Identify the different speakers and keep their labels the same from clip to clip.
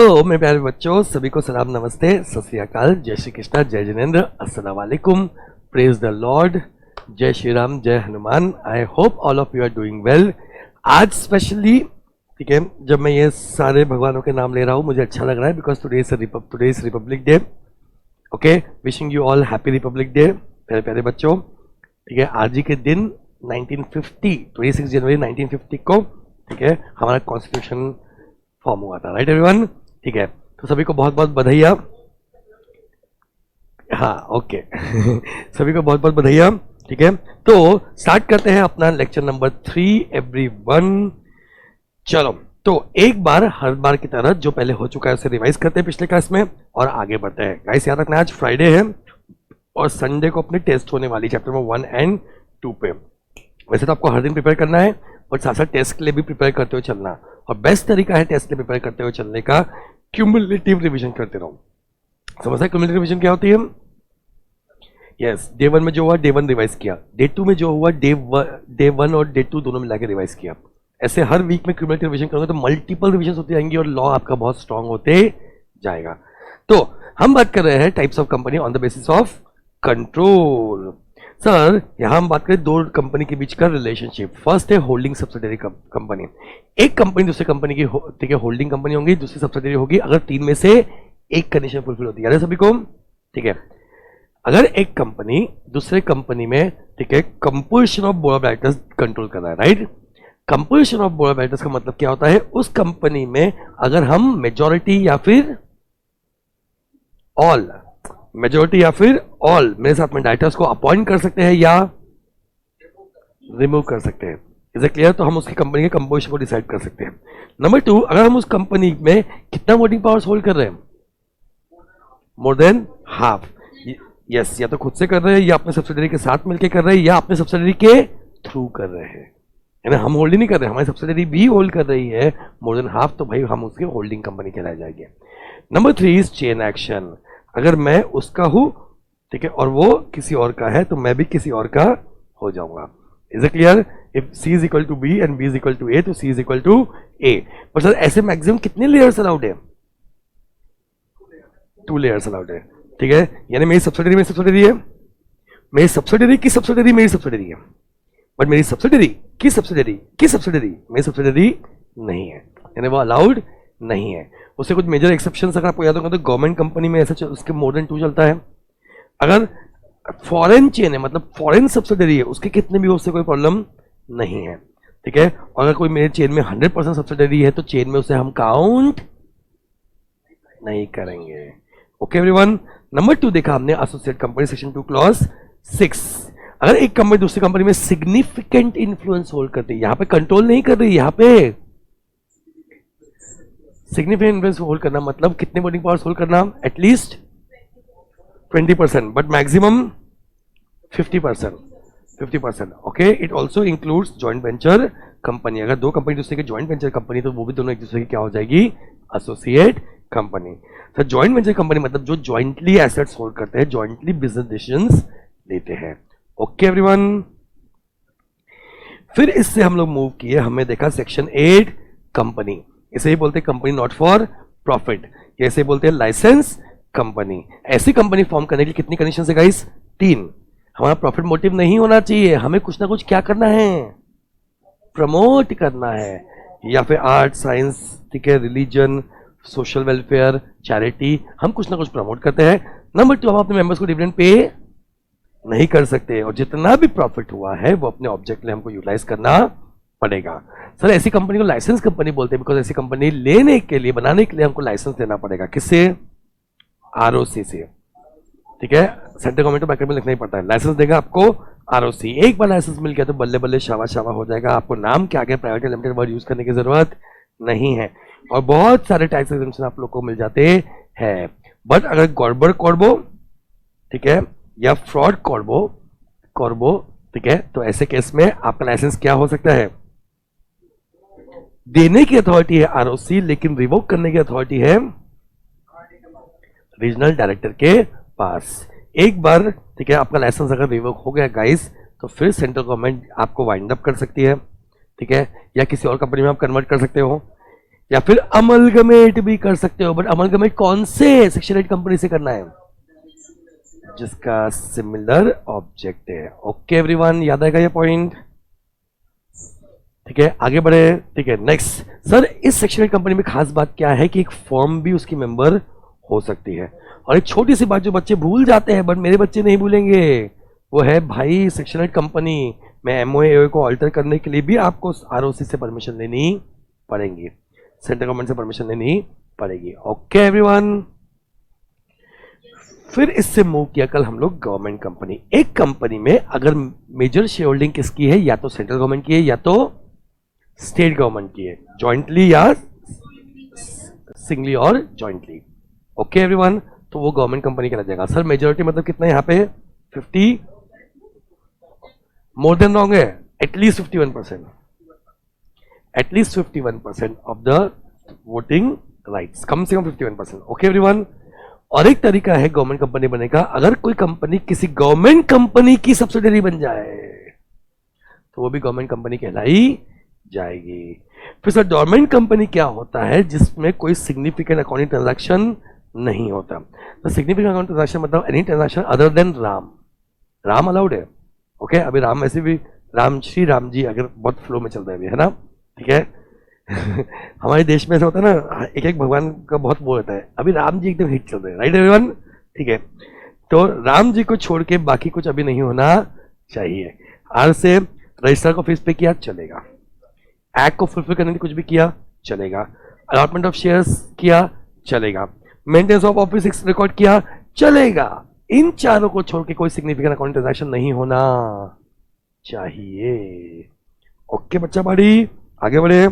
Speaker 1: तो मेरे प्यारे बच्चों, सभी को सलाम, नमस्ते, सत श्री अकाल, जय श्री कृष्णा, जय जिनेन्द्र, अस्सलाम वालेकुम, प्रेज द लॉर्ड, जय श्री राम, जय Hanuman. I hope all of you are doing well. आज स्पेशली, ठीक है, जब मैं ये सारे भगवानों के नाम ले रहा हूँ मुझे अच्छा लग रहा है, because today is Republic day. Okay, wishing you all happy Republic day मेरे प्यारे बच्चों। ठीक है, आज ही के दिन 1950 26 जनवरी 1950 को, ठीक है, हमारा कॉन्स्टिट्यूशन फॉर्म हुआ था। Right everyone? ठीक है, तो सभी को बहुत बहुत बधाइयाँ। हाँ, ओके सभी को बहुत बहुत बधाइयाँ। ठीक है, तो स्टार्ट करते हैं अपना लेक्चर नंबर 3 एवरीवन। चलो, तो एक बार हर बार की तरह जो पहले हो चुका है उसे रिवाइज करते हैं पिछले क्लास में और आगे बढ़ते हैं। गाइस याद रखना, आज फ्राइडे है और संडे को अपनी टेस्ट होने वाली चैप्टर नंबर 1 और 2 पे। वैसे तो आपको हर दिन प्रिपेयर करना है और साथ साथ टेस्ट के लिए भी प्रिपेयर करते हुए चलना, और बेस्ट तरीका है टेस्ट के लिए प्रिपेयर करते हुए चलने का क्यूमुलेटिव रिवीजन करते रहो। समझता है क्यूमुलेटिव रिवीजन क्या होती है? यस, डे 1 में जो हुआ डे 1 रिवाइज किया, डे 2 में जो हुआ डे 1 और डे 2 दोनों मिला के रिवाइज किया। ऐसे हर वीक में क्यूमुलेटिव रिवीजन करोगे तो मल्टीपल रिवीजन होती जाएंगी और लॉ आपका बहुत स्ट्रांग होते जाएगा। तो हम बात कर रहे हैं types of company on the basis of control. Sir, यहां हम बात करें दो कंपनी के बीच का रिलेशनशिप। फर्स्ट है होल्डिंग सब्सिडरी कंपनी। एक कंपनी दूसरी कंपनी की, ठीक है, होल्डिंग कंपनी होगी, दूसरी सब्सिडरी होगी अगर तीन में से एक कंडीशन फुलफिल होती है। याद है सभी को? ठीक है, अगर एक कंपनी दूसरे कंपनी में, ठीक है, composition of board of directors control कर रहा है। Right? Composition of board of directors का मतलब क्या होता है? उस कंपनी में अगर हम मेजॉरिटी या फिर ऑल, मेजॉरिटी या फिर ऑल मेरे साथ में डायरेक्टर्स को अपॉइंट कर सकते हैं या रिमूव कर सकते हैं। Is it clear? तो हम उसकी कंपनी के कंपोजिशन को डिसाइड कर सकते हैं। नंबर 2, अगर हम उस कंपनी में कितना वोटिंग पावर्स होल्ड कर रहे हैं? More than half. यस, या तो खुद से कर रहे हैं या अपने सब्सिडरी के साथ मिलकर कर रहे हैं या अपने सब्सिडरी के थ्रू कर रहे हैं। यानी हम होल्ड नहीं कर रहे हैं, हमारी सब्सिडरी भी होल्ड कर रही है मोर देन हाफ, तो भाई हम उसके होल्डिंग कंपनी कहलाए जाएंगे। Number 3 is chain action. अगर मैं उसका हूं, ठीक है, और वो किसी और का है तो मैं भी किसी और का हो जाऊंगा। Is it clear? If C is equal to B and B is equal to A तो C is equal to A। पर सर ऐसे मैक्सिमम कितने लेयर्स अलाउड है? 2 लेयर्स अलाउड है। ठीक है, यानी मेरी सब्सिडरी है, मेरी सब्सिडरी की सब्सिडरी मेरी सब्सिडरी है, बट मेरी सब्सिडरी की सब्सिडरी मेरी सब्सिडरी नहीं है, यानी वो अलाउड नहीं है। उससे कुछ मेजर एक्सेप्शंस अगर आपको याद होगा तो गवर्नमेंट कंपनी में ऐसा उसके मोर देन 2 चलता है। अगर फॉरेन चेन है, मतलब फॉरेन सब्सिडरी है, उसके कितने भी उससे कोई प्रॉब्लम नहीं है। ठीक है, और अगर कोई मेरे चेन में 100% सब्सिडरी है तो चेन में उसे हम काउंट नहीं करेंगे। Okay everyone? नंबर 2 देखा हमने एसोसिएट कंपनी, सेक्शन 2 क्लॉज 6। अगर एक कंपनी दूसरी कंपनी में सिग्निफिकेंट इन्फ्लुएंस होल्ड करती है, यहां पे कंट्रोल नहीं कर रही, यहां पे सिग्निफिकेंट इन्फ्लुएंस होल्ड करना मतलब कितने वोटिंग पावर्स होल्ड करना? At least 20%, but maximum 50%। Okay, it also includes joint venture company. अगर दो कंपनी दूसरे की जॉइंट वेंचर कंपनी तो वो भी दोनों एक दूसरे की क्या हो जाएगी? Associate company. तो जॉइंट वेंचर कंपनी मतलब जो जॉइंटली एसेट्स होल्ड करते हैं, जॉइंटली बिजनेस डिसीजंस लेते हैं। Okay everyone? फिर इससे हम लोग मूव किए, हमें देखा सेक्शन 8 कंपनी। इसे ही बोलते हैं कंपनी नॉट फॉर प्रॉफिट, ऐसे बोलते हैं लाइसेंस कंपनी। ऐसी कंपनी फॉर्म करने के लिए कितनी कंडीशन है गाइस? 3। हमारा प्रॉफिट मोटिव नहीं होना चाहिए, हमें कुछ ना कुछ क्या करना है? प्रमोट करना है, या फिर आर्ट, साइंस, ठीक है, रिलीजन, सोशल वेलफेयर, चैरिटी, हम कुछ ना कुछ प्रमोट करते हैं। नंबर 2, हम अपने मेंबर्स को डिविडेंड पे नहीं कर सकते और जितना भी प्रॉफिट हुआ है वो अपने ऑब्जेक्ट लिए हमको यूटिलाइज करना पड़ेगा। सर ऐसी कंपनी को लाइसेंस कंपनी बोलते हैं बिकॉज ऐसी कंपनी लेने के लिए, बनाने के लिए हमको लाइसेंस लेना पड़ेगा। किससे? ROC से। ठीक है, सेंट्रल गवर्नमेंट को बैकअप में लिखना ही पड़ता है। लाइसेंस देगा आपको ROC। एक बार लाइसेंस मिल गया तो बल्ले बल्ले शावा हो जाएगा, आपको नाम के आगे प्राइवेट लिमिटेड वर्ड यूज करने की जरूरत नहीं है और बहुत सारे टैक्स एग्जेम्पशन आप लोग को मिल जाते हैं। बट अगर गड़बड़ कॉर्बो, ठीक है, या फ्रॉड कॉर्बो, ठीक है, तो ऐसे केस में आपका लाइसेंस क्या हो सकता है? देने की अथॉरिटी है ROC, लेकिन रिवोक करने की अथॉरिटी है रीजनल डायरेक्टर के पास। एक बार, ठीक है, आपका लाइसेंस अगर रिवोक हो गया गाइस, तो फिर सेंट्रल गवर्नमेंट आपको वाइंड अप कर सकती है, ठीक है, या किसी और कंपनी में आप कन्वर्ट कर सकते हो। या फिर अमलगमेट भी कर सकते हो, बट अमलगमेट कौन से सेक्शन 8 कंपनी से करना है? जिसका सिमिलर ऑब्जेक्ट है। ओके एवरीवन, याद आएगा ये पॉइंट? ठीक है, आगे बढ़े। ठीक है, नेक्स्ट सर, इस सेक्शन 8 कंपनी में खास बात क्या है कि एक फर्म भी उसकी मेंबर हो सकती है। और एक छोटी सी बात जो बच्चे भूल जाते हैं, बट मेरे बच्चे नहीं भूलेंगे, वो है भाई सेक्शन 8 कंपनी में एमओए को अल्टर करने के लिए भी आपको आरओसी से परमिशन लेनी पड़ेगी, सेंट्रल गवर्नमेंट से परमिशन लेनी पड़ेगी। ओके एवरीवन, फिर इससे मूव किया कल हम लोग गवर्नमेंट कंपनी। एक कंपनी में अगर मेजर शेयर होल्डिंग किसकी है, या तो सेंट्रल गवर्नमेंट की है या तो स्टेट गवर्नमेंट की है, जॉइंटली या सिंगली और जॉइंटली। ओके एवरीवन, तो वो गवर्नमेंट कंपनी कहला जाएगा। सर मेजोरिटी मतलब कितना है यहाँ पे? 50, मोर देन रॉन्ग है, at least 51%, at least 51% of the voting rights, कम से कम 51%। ओके एवरीवन, और एक तरीका है गवर्नमेंट कंपनी बनने का, अगर कोई कंपनी किसी गवर्नमेंट कंपनी की सब्सिडरी बन जाए तो वो भी गवर्नमेंट कंपनी कहलाई जाएगी। फिर सर डोरमेंट कंपनी क्या होता है? जिसमें कोई सिग्निफिकेंट अकाउंटिंग ट्रांजैक्शन नहीं होता। तो सिग्निफिकेंट अकाउंटिंग ट्रांजैक्शन मतलब any transaction other than Ram. Ram allowed है। ओके, अभी राम वैसे भी राम श्री राम जी अगर बहुत फ्लो में चल रहे हैं, है ना? ठीक है हमारे देश में ऐसा होता है ना, एक एक भगवान का बहुत वो होता है, अभी राम जी एकदम हिट चल रहे हैं, राइट एवरीवन? ठीक है, तो राम जी को छोड़ के बाकी कुछ अभी नहीं होना चाहिए। आर से रजिस्ट्रार को फीस पे किया चलेगा, एक्ट को फुलफिल करने के लिए कुछ भी किया चलेगा, अलॉटमेंट ऑफ शेयर्स किया चलेगा, मेंटेनेंस ऑफ ऑफिस रिकॉर्ड किया चलेगा। इन चारों को छोड़ के कोई सिग्निफिकेंट अकाउंट ट्रांजैक्शन नहीं होना चाहिए। ओके बच्चा बाड़ी, आगे बढ़े।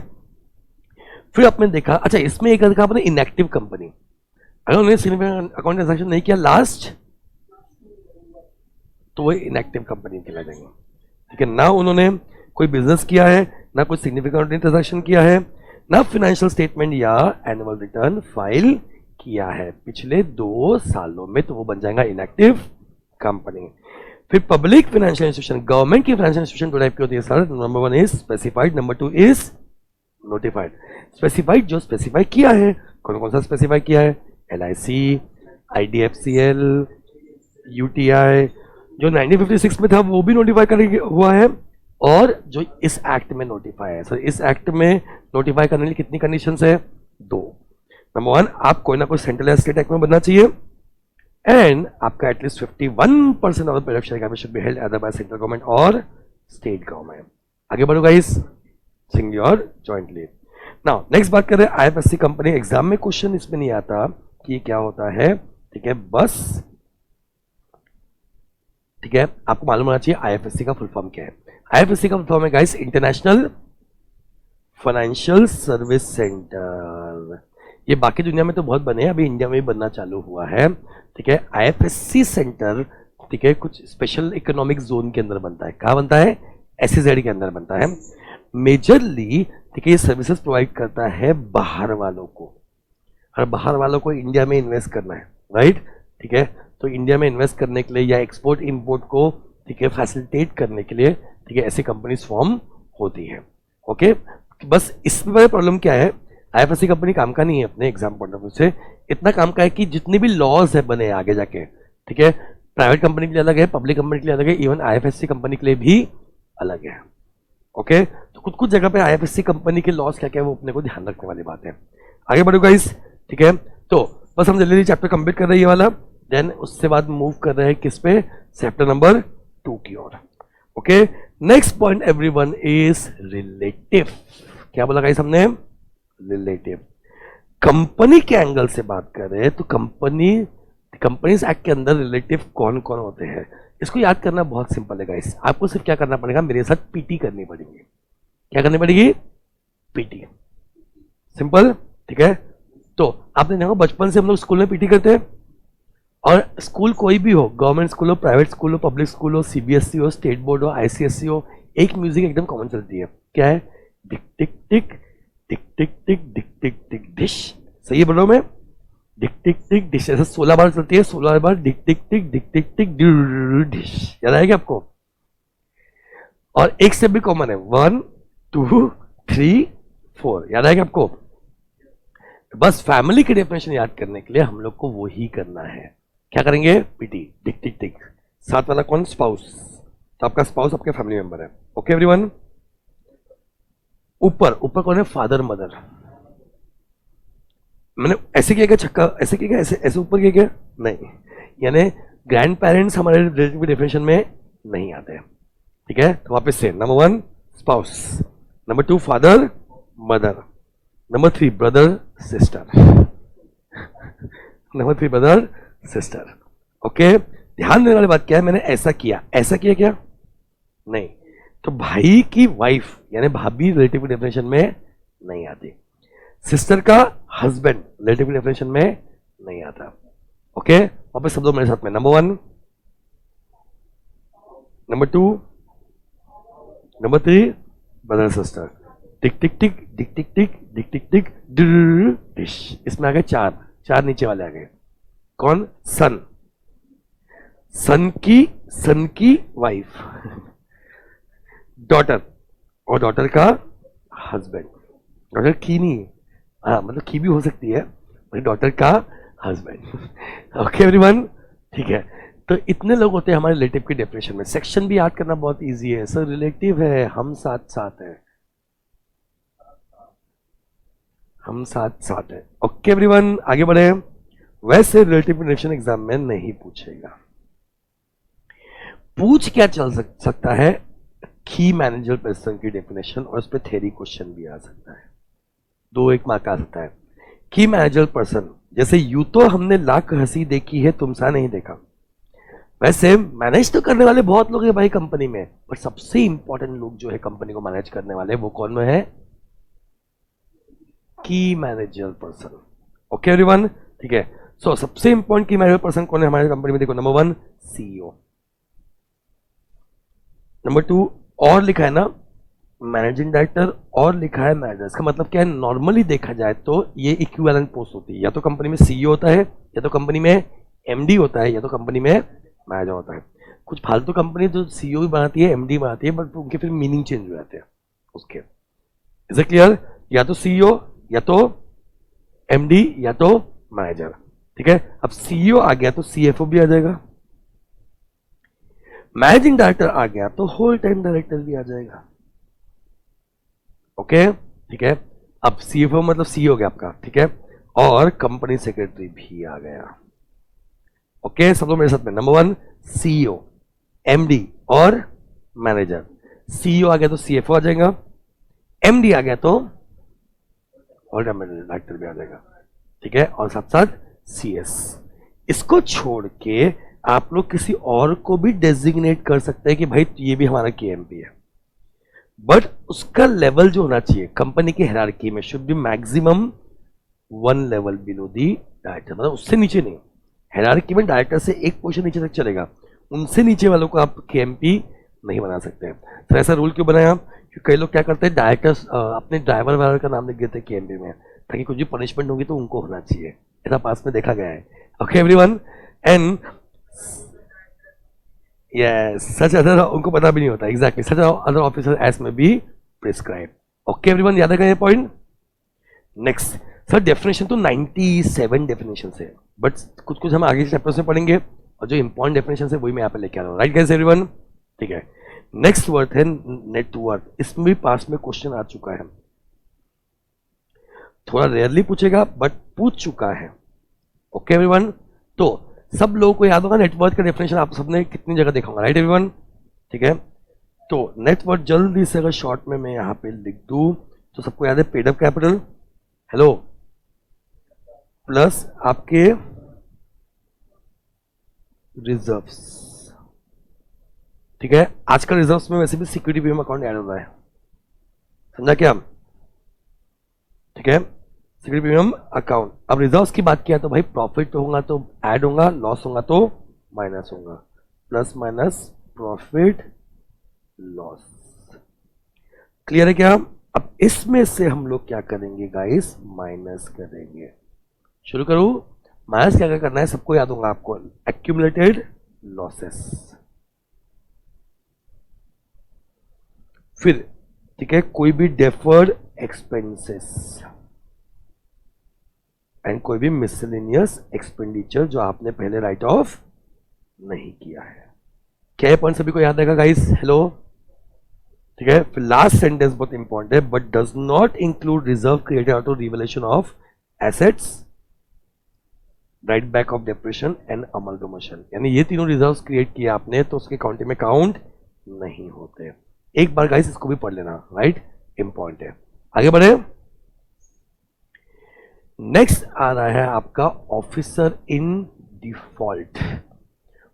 Speaker 1: फिर आपने देखा, अच्छा इसमें एक देखा आपने इनएक्टिव कंपनी, अगर उन्होंने सिग्निफिकेंट अकाउंट ट्रांजैक्शन नहीं किया लास्ट, तो वो इनएक्टिव कंपनी कहला जाएंगे। ठीक है, ना उन्होंने कोई बिजनेस किया है, ना कोई सिग्निफिकेंट ट्रांजैक्शन किया है, ना फाइनेंशियल स्टेटमेंट या एनुअल रिटर्न फाइल किया है पिछले 2 सालों में, तो वो बन जाएगा इनएक्टिव कंपनी। फिर पब्लिक फाइनेंशियल इंस्टीट्यूशन, गवर्नमेंट की फाइनेंशियल इंस्टीट्यूशन दो टाइप की होती है sir. Number 1 is specified, number 2 is notified. Specified जो स्पेसिफाई किया है, कौन कौन सा स्पेसिफाई किया है? LIC, IDFCL, UTI, जो 1956 में था वो भी नोटिफाई कर हुआ है, और जो इस एक्ट में नोटिफाई है। सर इस एक्ट में नोटिफाई करने के लिए कितनी कंडीशंस है? 2। नंबर 1, आप कोई ना कोई सेंट्रल या स्टेट एक्ट में बनना चाहिए, एंड आपका at least 51% of the production capital should be held other by central government और स्टेट गवर्नमेंट। आगे बढ़ो गाइस, सिंगली और जॉइंटली। नाउ नेक्स्ट बात करें IFSC कंपनी। एग्जाम में क्वेश्चन इसमें नहीं आता कि क्या होता है, ठीक है, बस ठीक है, आपको मालूम होना चाहिए IFSC का फुल फॉर्म क्या है। IFSC का फुल फॉर्म है guys international financial service centre. ये बाकी दुनिया में तो बहुत बने हैं, अभी इंडिया में भी बनना चालू हुआ है। ठीक है, IFSC सेंटर, ठीक है, कुछ स्पेशल इकोनॉमिक जोन के अंदर बनता है। कहाँ बनता है? SEZ के अंदर बनता है मेजरली। ठीक है, ये सर्विसेज प्रोवाइड करता है बाहर वालों को, और बाहर वालों को इंडिया में इन्वेस्ट करना है, राइट? ठीक है, तो इंडिया में इन्वेस्ट करने के लिए या एक्सपोर्ट इंपोर्ट को, ठीक है, फैसिलिटेट करने के लिए, ठीक है, ऐसी कंपनीज फॉर्म होती है। ओके, बस इसमें प्रॉब्लम क्या है, IFSC कंपनी काम का नहीं है अपने एग्जाम पॉइंट ऑफ व्यू से। इतना काम का है कि जितने भी लॉज है बने आगे जाके, ठीक है, प्राइवेट कंपनी के लिए अलग है, पब्लिक कंपनी के लिए अलग है, इवन IFSC कंपनी के लिए भी अलग है। ओके, तो कुछ कुछ जगह पे IFSC कंपनी के लॉस क्या क्या है वो अपने को ध्यान रखने वाली बात है। आगे बढ़ो गाइस, ठीक है, तो बस हम जल्दी चैप्टर कंप्लीट कर रहे हैं ये वाला, देन उससे बाद मूव कर रहे हैं किस पे? चैप्टर नंबर 2 की ओर। Okay, next point everyone is relative. क्या बोला गाइस हमने? रिलेटिव। कंपनी के एंगल से बात कर रहे हैं तो कंपनीज एक्ट के अंदर रिलेटिव कौन कौन होते हैं, इसको याद करना बहुत सिंपल है गाइस। आपको सिर्फ क्या करना पड़ेगा, मेरे साथ पीटी करनी पड़ेगी। क्या करनी पड़ेगी? PT, simple. ठीक है, तो आपने देखा बचपन से हम लोग स्कूल में पीटी करते हैं, और स्कूल कोई भी हो, गवर्नमेंट स्कूल हो, प्राइवेट स्कूल हो, पब्लिक स्कूल हो, CBSE हो, स्टेट बोर्ड हो, ICSE हो, एक म्यूजिक एकदम कॉमन चलती है। क्या है? टिक tick tick tick tick tick tick tick tick dish. सही है बोलो मैं? डिक टिक टिक डिश, ऐसे 16 बार चलती है, 16 बार डिक टिक टिक डिक टिक टिक डिश। याद आएगा आपको? और एक स्टेप भी कॉमन है, 1 2 3 4, याद आएगा आपको? बस फैमिली की डेफिनेशन याद करने के लिए हम लोग को वो ही करना है। क्या करेंगे? पीटी, टिक टिक टिक। साथ वाला कौन? स्पाउस। तो आपका स्पाउस आपके फैमिली मेंबर है। Okay everyone. ऊपर ऊपर कौन है? Father mother. मैंने ऐसे किया क्या? छक्का ऐसे किया क्या? ऐसे ऐसे ऊपर किया क्या? नहीं, यानी ग्रैंड पेरेंट्स हमारे रिलेटिव डेफिनेशन में नहीं आते हैं। ठीक है, तो वापस से number 1 spouse, number 2 father mother, number 3 brother sister, number 3 brother sister. Okay, ध्यान देने वाली बात क्या है? मैंने ऐसा किया, ऐसा किया क्या? नहीं, तो भाई की वाइफ यानी भाभी रिलेटिव डेफिनेशन में नहीं आती। सिस्टर का हस्बैंड रिलेटिव डेफिनेशन में नहीं आता। ओके, वापस सब लोग मेरे साथ में। Number 1, number 2, number 3 brother sister. Tick tick tick tick tick tick tick tick tick dish. इसमें आ गए चार, चार नीचे वाले आ गए। कौन? सन, सन की वाइफ, डॉटर और डॉटर का हस्बैंड। डॉटर की नहीं, हाँ मतलब की भी हो सकती है, डॉटर का हस्बैंड। ओके एवरीवन, ठीक है। तो इतने लोग होते हैं हमारे रिलेटिव की डेफिनेशन में। सेक्शन भी याद करना बहुत इजी है सर, रिलेटिव है, हम साथ साथ है, हम साथ साथ है। ओके एवरीवन, आगे बढ़े। वैसे रिलेटिव डेफिनेशन एग्जाम में नहीं पूछेगा। पूछ क्या चल सकता है? की मैनेजर पर्सन की डेफिनेशन, और उस पर थ्योरी क्वेश्चन भी आ सकता है, 2-1 मार्क आ सकता है। की मैनेजर पर्सन, जैसे यूं तो हमने लाख हंसी देखी है तुमसा नहीं देखा, वैसे मैनेज तो करने वाले बहुत लोग हैं भाई कंपनी में, पर सबसे इंपॉर्टेंट लोग जो है कंपनी को मैनेज करने वाले वो कौन है? की मैनेजर पर्सन। ओके एवरीवन, ठीक है। सो सबसे इंपॉर्टेंट की मैनेजर पर्सन कौन है हमारे कंपनी में? देखो, नंबर 1 सीईओ, नंबर 2 और लिखा है ना मैनेजिंग डायरेक्टर, और लिखा है मैनेजर। इसका मतलब क्या है? नॉर्मली देखा जाए तो ये इक्विवेलेंट पोस्ट होती है, या तो कंपनी में सीईओ होता है, या तो कंपनी में एमडी होता है, या तो कंपनी में मैनेजर होता है। कुछ फालतू कंपनी जो सीईओ भी बनाती है, एमडी बनाती है, बट उनके फिर मीनिंग चेंज हो जाते हैं उसके। Is it clear? या तो सीईओ, या तो एमडी, या तो मैनेजर। ठीक है, अब सीईओ आ गया तो सीएफओ भी आ जाएगा, मैनेजिंग डायरेक्टर आ गया तो होल टाइम डायरेक्टर भी आ जाएगा। ओके, ठीक है। अब सीएफओ मतलब सी हो गया आपका, ठीक है, और कंपनी सेक्रेटरी भी आ गया। ओके, सब लोग मेरे साथ में। नंबर 1 सीईओ, एमडी और मैनेजर। सीईओ आ गया तो सीएफओ आ जाएगा, एमडी आ गया तो और डायरेक्टर भी आ जाएगा। ठीक है, और साथ साथ सीएस। इसको छोड़ के आप लोग किसी और को भी डेजिग्नेट कर सकते हैं कि भाई ये भी हमारा केएमपी है, बट उसका लेवल जो होना चाहिए कंपनी की हायरार्की में should be maximum 1 level below the director, मतलब उससे नीचे नहीं। हायरार्की में डायरेक्टर से एक पोजीशन नीचे तक चलेगा, उनसे नीचे वालों को आप केएमपी नहीं बना सकते। तो ऐसा रूल क्यों बनाया? क्योंकि कई लोग क्या करते हैं, डायरेक्टर्स अपने ड्राइवर वाइवर का नाम लिख देते हैं केएमपी में, ताकि कुछ भी पनिशमेंट होगी तो उनको होना चाहिए। ऐसा पास में देखा गया है। Okay everyone, and yes such other उनको पता भी नहीं होता exactly such other officers as may be prescribed। okay everyone, याद रखना ये पॉइंट। नेक्स्ट सर, डेफिनेशन तो 97 डेफिनेशन है, बट कुछ कुछ हम आगे चैप्टर्स में पढ़ेंगे, और जो इंपॉर्टेंट डेफिनेशन है वही मैं यहाँ पे लेके आ रहा हूँ। राइट गाइस एवरीवन, ठीक है। नेक्स्ट वर्ड है नेटवर्क। इसमें भी पास में क्वेश्चन आ चुका है, थोड़ा रेयरली पूछेगा बट पूछ चुका है। ओके एवरीवन, तो सब लोगों को याद होगा नेटवर्थ का डेफिनेशन आप सबने कितनी जगह देखा होगा। राइट एवरीवन, ठीक है। तो नेटवर्थ जल्दी से अगर शॉर्ट में मैं यहां पे लिख दूं तो सबको याद है paid up capital, hello, plus आपके रिजर्व्स। ठीक है, आजकल रिजर्व्स में वैसे भी सिक्योरिटी प्रीमियम अकाउंट ऐड हो रहा है, समझा क्या? ठीक है, सिक्योरिटी प्रीमियम अकाउंट। अब रिजर्व्स की बात किया तो भाई प्रॉफिट होगा तो ऐड होगा, लॉस होगा तो माइनस होगा, plus minus profit loss. Clear है क्या? अब इसमें से हम लोग क्या करेंगे गाइस? माइनस करेंगे। शुरू करूं? माइनस क्या क्या करना है सबको याद होगा आपको, एक्यूमुलेटेड लॉसेस। फिर ठीक है, कोई भी डेफर्ड एक्सपेंसेस, एंड कोई भी मिसलेनियस एक्सपेंडिचर जो आपने पहले राइट ऑफ नहीं किया है। क्या ये पॉइंट सभी को याद रहेगा गाइस? हेलो, ठीक है। फिर लास्ट सेंटेंस बहुत इंपॉर्टेंट है, but does not include reserve created out of revaluation of assets, write back of depreciation and amalgamation. यानी ये तीनों रिजर्व्स क्रिएट किए आपने तो उसके काउंटिंग में काउंट नहीं होते। एक बार गाइस इसको भी पढ़ लेना, राइट, इंपॉर्टेंट है। आगे बढ़े। नेक्स्ट आ रहा है आपका officer in default.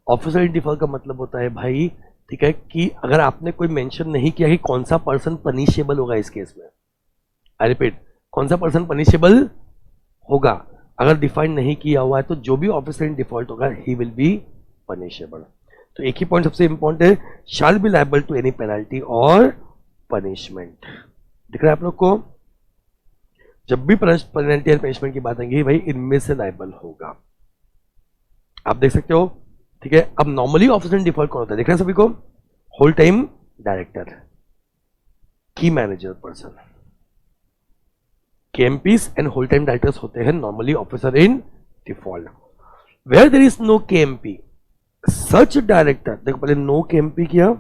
Speaker 1: Officer in default का मतलब होता है भाई, ठीक है, कि अगर आपने कोई मेंशन नहीं किया कि कौन सा पर्सन पनिशेबल होगा इस केस में, आई रिपीट, कौन सा पर्सन पनिशेबल होगा, अगर डिफाइन नहीं किया हुआ है तो जो भी ऑफिसर इन डिफॉल्ट होगा ही विल बी पनिशेबल। तो एक ही पॉइंट सबसे इंपॉर्टेंट है, shall be liable to any penalty और पनिशमेंट। दिख रहा है आप लोग को? जब भी पेनल्टी और पनिशमेंट की बात आएगी भाई इनमें से लायबल होगा, आप देख सकते हो, ठीक है। अब नॉर्मली ऑफिसर इन डिफॉल्ट कौन होता है, देख रहे हैं सभी को? Whole time director, key manager person, KMPs and whole time directors होते हैं normally officer in default. Where there is no KMP, such director, देखो पहले नो KMP किया,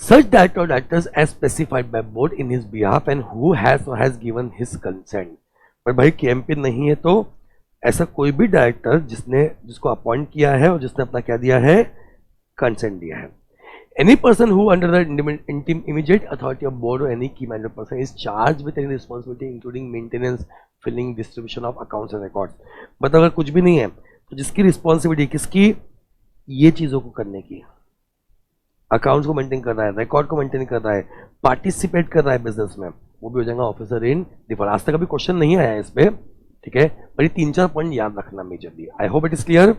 Speaker 1: such director or directors as specified by board in his behalf and who has or has given his consent। पर भाई KMP नहीं है तो ऐसा कोई भी डायरेक्टर जिसको अपॉइंट किया है और जिसने अपना क्या दिया है, कंसेंट दिया है। Any person who under the immediate authority of board और any key manager person is charge with any responsibility including maintenance, filing, distribution of accounts and records. मतलब अगर कुछ भी नहीं है तो जिसकी रिस्पॉन्सिबिलिटी किसकी, ये चीजों को करने की, अकाउंट्स को मेंटेन कर रहा है, रिकॉर्ड को मेंटेन कर रहा है, पार्टिसिपेट कर रहा है बिजनेस में, वो भी हो जाएगा ऑफिसर इन डिफॉल्ट। आज तक अभी क्वेश्चन नहीं आया है इस पे, ठीक है, पर ये 3-4 पॉइंट याद रखना majorly. I hope it is clear,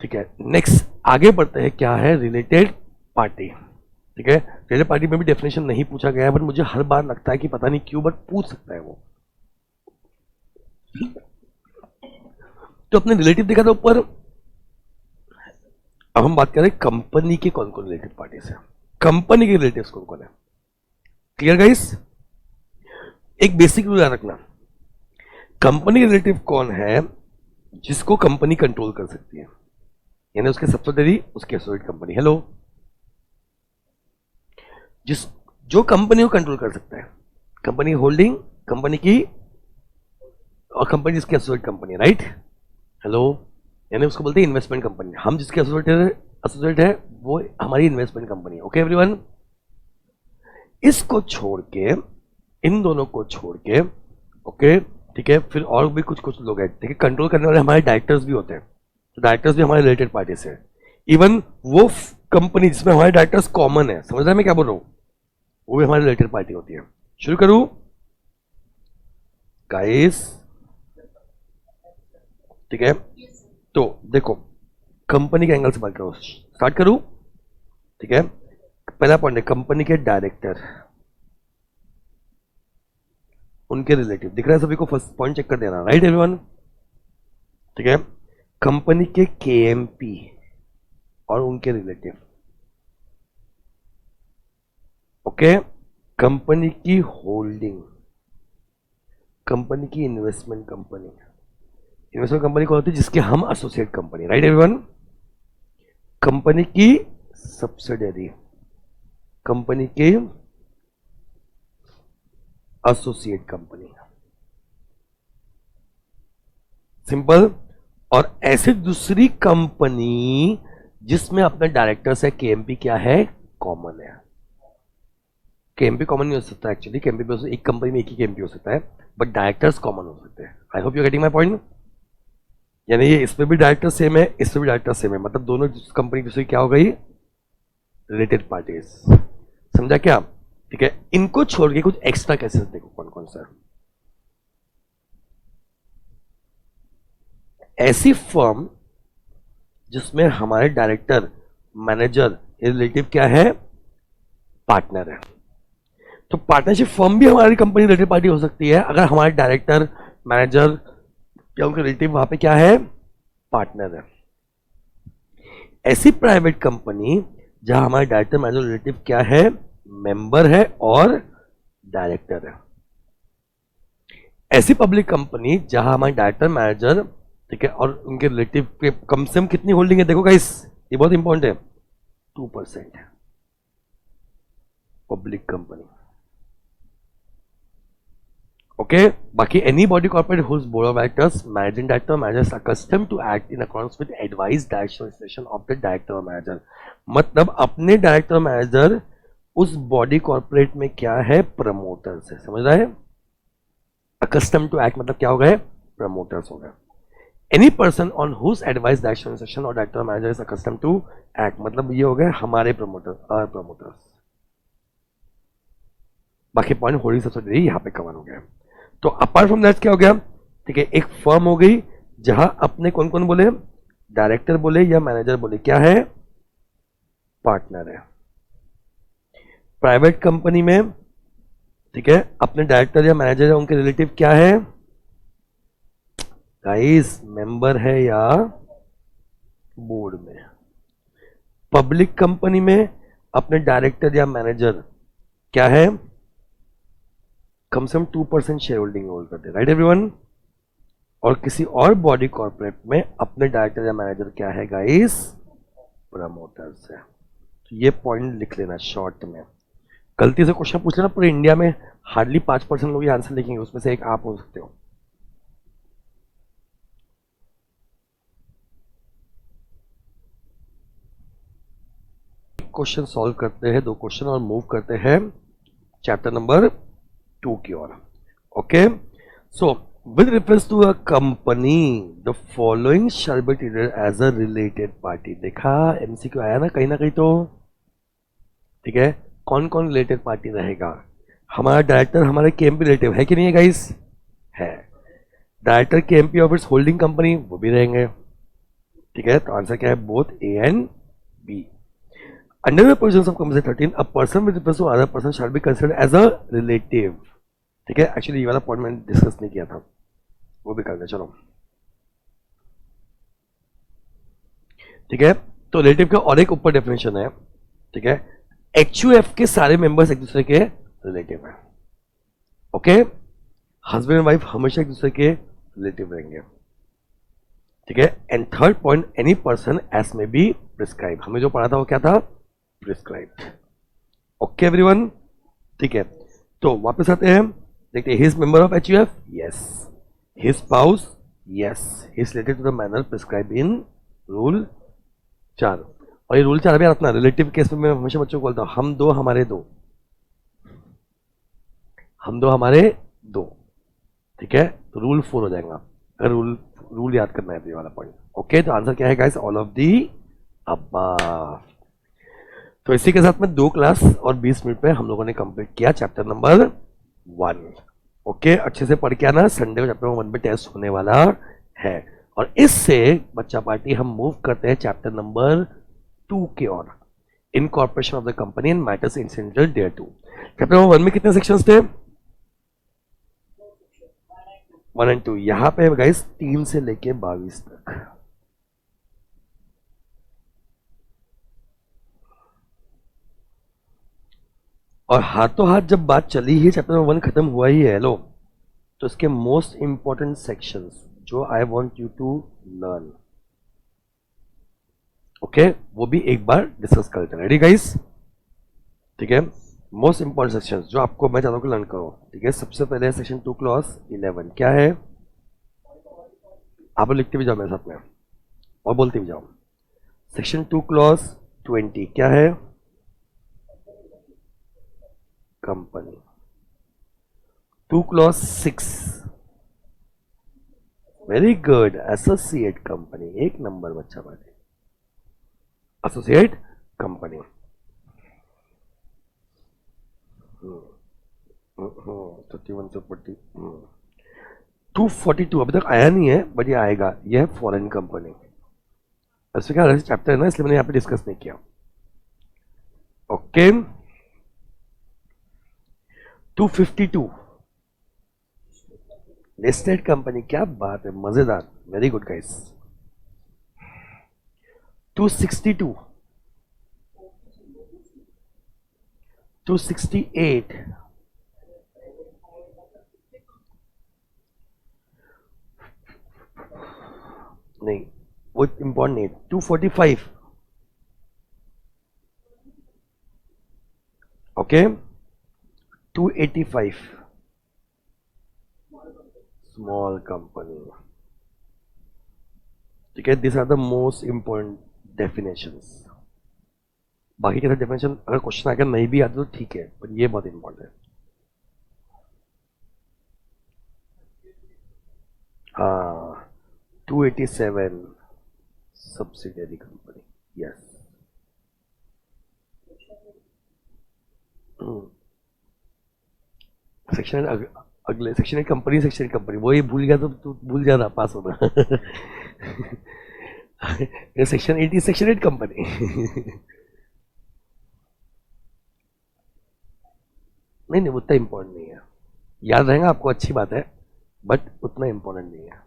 Speaker 1: ठीक है। नेक्स्ट आगे बढ़ते हैं, क्या है, रिलेटेड पार्टी, ठीक है। रिलेटेड पार्टी में भी डेफिनेशन नहीं पूछा गया है, बट मुझे हर बार लगता है कि पता नहीं क्यों, बट पूछ सकता है वो। तो अपने रिलेटिव देखा था ऊपर, अब हम बात करें कंपनी के कौन कौन रिलेटेड पार्टी है, कंपनी के रिलेटिव्स कौन कौन है। Clear guys? एक बेसिक रूल याद रखना, कंपनी के रिलेटिव कौन है जिसको कंपनी कंट्रोल कर सकती है, यानी उसके सब्सिडियरी, उसके एसोसिएट कंपनी। हेलो, जो कंपनी को कंट्रोल कर सकता है, कंपनी होल्डिंग, कंपनी की, और कंपनी जिसकी एसोसिएट कंपनी, राइट। हेलो, यानी उसको बोलते हैं इन्वेस्टमेंट कंपनी। हम जिसके एसोसिएट है वो हमारी इन्वेस्टमेंट कंपनी। ओके एवरीवन, इसको छोड़ के, इन दोनों को छोड़ के, ओके, ठीक है, फिर और भी कुछ लोग हैं, ठीक है, कंट्रोल करने वाले हमारे डायरेक्टर्स भी होते हैं, तो डायरेक्टर्स भी हमारे रिलेटेड पार्टी से। इवन वो कंपनी जिसमें हमारे डायरेक्टर्स कॉमन है, समझ रहे हैं मैं क्या बोल रहा हूं, वो भी हमारी रिलेटेड पार्टी होती है। शुरू करूं गाइस? ठीक है, तो देखो कंपनी के एंगल से बात करो, स्टार्ट करूं, ठीक है। पहला पॉइंट है कंपनी के डायरेक्टर, उनके रिलेटिव, दिख रहा है सभी को? फर्स्ट पॉइंट चेक कर देना, राइट एवरीवन, ठीक है। कंपनी के KMP और उनके रिलेटिव, ओके। कंपनी की होल्डिंग, कंपनी की इन्वेस्टमेंट कंपनी, इन्वेस्टमेंट कंपनी कौन होती है, जिसके हम associate company, right everyone. Company की सब्सिडियरी, कंपनी के एसोसिएट कंपनी, सिंपल। और ऐसे दूसरी कंपनी जिसमें अपने डायरेक्टर्स है, KMP क्या है, कॉमन है। KMP कॉमन नहीं हो सकता एक्चुअली, KMP एक कंपनी में एक ही KMP हो सकता है, बट डायरेक्टर्स कॉमन हो सकते हैं। I hope you getting my point. यानी ये इसमें भी डायरेक्टर सेम है, इसमें भी डायरेक्टर सेम है, मतलब दोनों कंपनी दूसरी क्या हो गई, रिलेटेड पार्टीज। समझा क्या? ठीक है। इनको छोड़ के कुछ एक्स्ट्रा केसेस देखो कौन कौन सा। ऐसी फर्म जिसमें हमारे डायरेक्टर, मैनेजर, रिलेटिव क्या है, पार्टनर है। तो पार्टनरशिप फर्म भी हमारी कंपनी रिलेटेड पार्टी हो सकती है अगर हमारे डायरेक्टर, मैनेजर या उनके रिलेटिव वहां पे क्या है, पार्टनर है। ऐसी प्राइवेट कंपनी जहां हमारे डायरेक्टर, मैनेजर, रिलेटिव क्या है, मेंबर है और डायरेक्टर है। ऐसी पब्लिक कंपनी जहां हमारे डायरेक्टर मैनेजर, ठीक है, और उनके रिलेटिव के कम से कम कितनी होल्डिंग है, देखो गाइस ये बहुत इंपॉर्टेंट है, 2%। Public company, okay. बाकी any body corporate whose board of directors, managing director, managers accustomed to act in accordance with advice direction session of the director or manager. मतलब अपने डायरेक्टर मैनेजर उस body corporate में क्या है, promoters है, समझ रहा है। accustomed टू एक्ट मतलब क्या हो गए, प्रमोटर्स हो गए। Any person on whose advice direction session or director manager is accustomed to act, मतलब ये हो गए हमारे प्रमोटर, आवर प्रमोटर्स। बाकी पॉइंट होल्डिंग सब्सिडरी यहाँ पे कवर हो गया। तो अपार्ट फ्रॉम दैट क्या हो गया, ठीक है, एक फर्म हो गई जहां अपने कौन कौन बोले, डायरेक्टर बोले या मैनेजर बोले, क्या है, पार्टनर है। प्राइवेट कंपनी में, ठीक है, अपने डायरेक्टर या मैनेजर या उनके रिलेटिव क्या है, गाइस मेंबर है या बोर्ड में। पब्लिक कंपनी में अपने डायरेक्टर या मैनेजर क्या है, कम से कम 2% शेयर होल्डिंग होल्ड करते, राइट एवरीवन। और किसी और बॉडी कॉर्पोरेट में अपने डायरेक्टर या मैनेजर क्या है गाइस, प्रमोटर्स है। तो ये पॉइंट लिख लेना शॉर्ट में। गलती से क्वेश्चन पूछ लेना, पूरे इंडिया में हार्डली 5% लोग ये आंसर लिखेंगे, उसमें से एक आप हो सकते हो। क्वेश्चन सॉल्व करते हैं, 2 क्वेश्चन, और मूव करते हैं चैप्टर नंबर 2 की ओर। Okay, so with reference to a company the following shall be treated as a related party. देखा एमसीक्यू आया ना कहीं तो, ठीक है। कौन कौन रिलेटेड पार्टी रहेगा, हमारा डायरेक्टर हमारे केएमपी रिलेटिव है कि नहीं है गाइस, है। Director KMP of its holding company वो भी रहेंगे, ठीक है। तो आंसर क्या है, both A and B. Under the provisions of Commission 13, a person with reference to other person shall be considered as a relative, ठीक है। एक्चुअली ये वाला पॉइंट मैंने डिस्कस नहीं किया था, वो भी कर दे, चलो, ठीक है। तो रिलेटिव का और एक ऊपर डेफिनेशन है, ठीक है। HUF के सारे मेंबर्स एक दूसरे के रिलेटिव हैं, ओके। हस्बैंड एंड वाइफ हमेशा एक दूसरे के रिलेटिव रहेंगे, ठीक है। And third point, any person S में बी प्रिस्क्राइब, हमें जो पढ़ा था वो क्या था, प्रिस्क्राइब्ड, ओके एवरीवन, ठीक है। तो वापस आते हैं, देखते हैं, his member of HUF, yes. His spouse, yes. His related to the manner prescribe in rule 4। और ये रूल 4 भी अपना रिलेटिव केस में मैं हमेशा बच्चों को बोलता हूं, हम दो हमारे दो, हम दो हमारे दो, ठीक है। तो रूल 4 हो जाएगा अगर रूल याद करना है, ये वाला पॉइंट, ओके। तो आंसर क्या है guys, all of the above. तो इसी के साथ में 2 क्लास और 20 मिनट पे हम लोगों ने कंप्लीट किया चैप्टर नंबर 1, ओके। अच्छे से पढ़ के आना, संडे को चैप्टर 1 पे टेस्ट होने वाला है। और इससे बच्चा पार्टी हम मूव करते हैं चैप्टर नंबर 2 की ओर, incorporation of the company and matters incidental thereto. Chapter number 1 में कितने सेक्शंस थे, 1 एंड 2। यहां पे गाइस 3 से लेके 22 तक, और हाथों हाथ जब बात चली ही, चैप्टर नंबर 1 खत्म हुआ ही है, लो। तो इसके मोस्ट इंपॉर्टेंट सेक्शंस जो I want you to learn, okay, वो भी एक बार डिस्कस करते हैं, रेडी गाइस, ठीक है। मोस्ट इंपॉर्टेंट सेक्शंस जो आपको मैं चाहता हूं कि लर्न करो, ठीक है। सबसे पहले सेक्शन 2 क्लॉज 11 क्या है, आप लिखते भी जाओ मेरे साथ में और बोलते भी जाओ। सेक्शन 2 क्लॉज 20 क्या है, company. 2 clause 6, very good, associate company, एक नंबर बच्चा बाटे, एसोसिएट कंपनी। 31 से 40, 242 अभी तक आया नहीं है, बट ये आएगा, ये है फॉरेन कंपनी। ऐसे क्या चैप्टर है ना, इसलिए मैंने यहाँ पे डिस्कस नहीं किया, ओके। 252 लिस्टेड कंपनी, क्या बात है, मजेदार, वेरी गुड गाइस। 262, 268, नहीं, वो इम्पोर्टेंट नहीं, 245, ओके, 285 स्मॉल कंपनी, ठीक है, this are the most important definitions. बाकी के डेफिनेशन अगर क्वेश्चन आकर नहीं भी आते तो ठीक है, पर ये बहुत इंपॉर्टेंट है। हाँ, 287 सब्सिडियरी कंपनी, यस। सेक्शन अगले सेक्शन कंपनी, सेक्शन कंपनी, वो ये भूल गया तो तू भूल जाना, पास होना। Section 8 section 8 company. नहीं नहीं, उतना इंपॉर्टेंट नहीं है, याद रहेगा आपको, अच्छी बात है, बट उतना इंपॉर्टेंट नहीं है।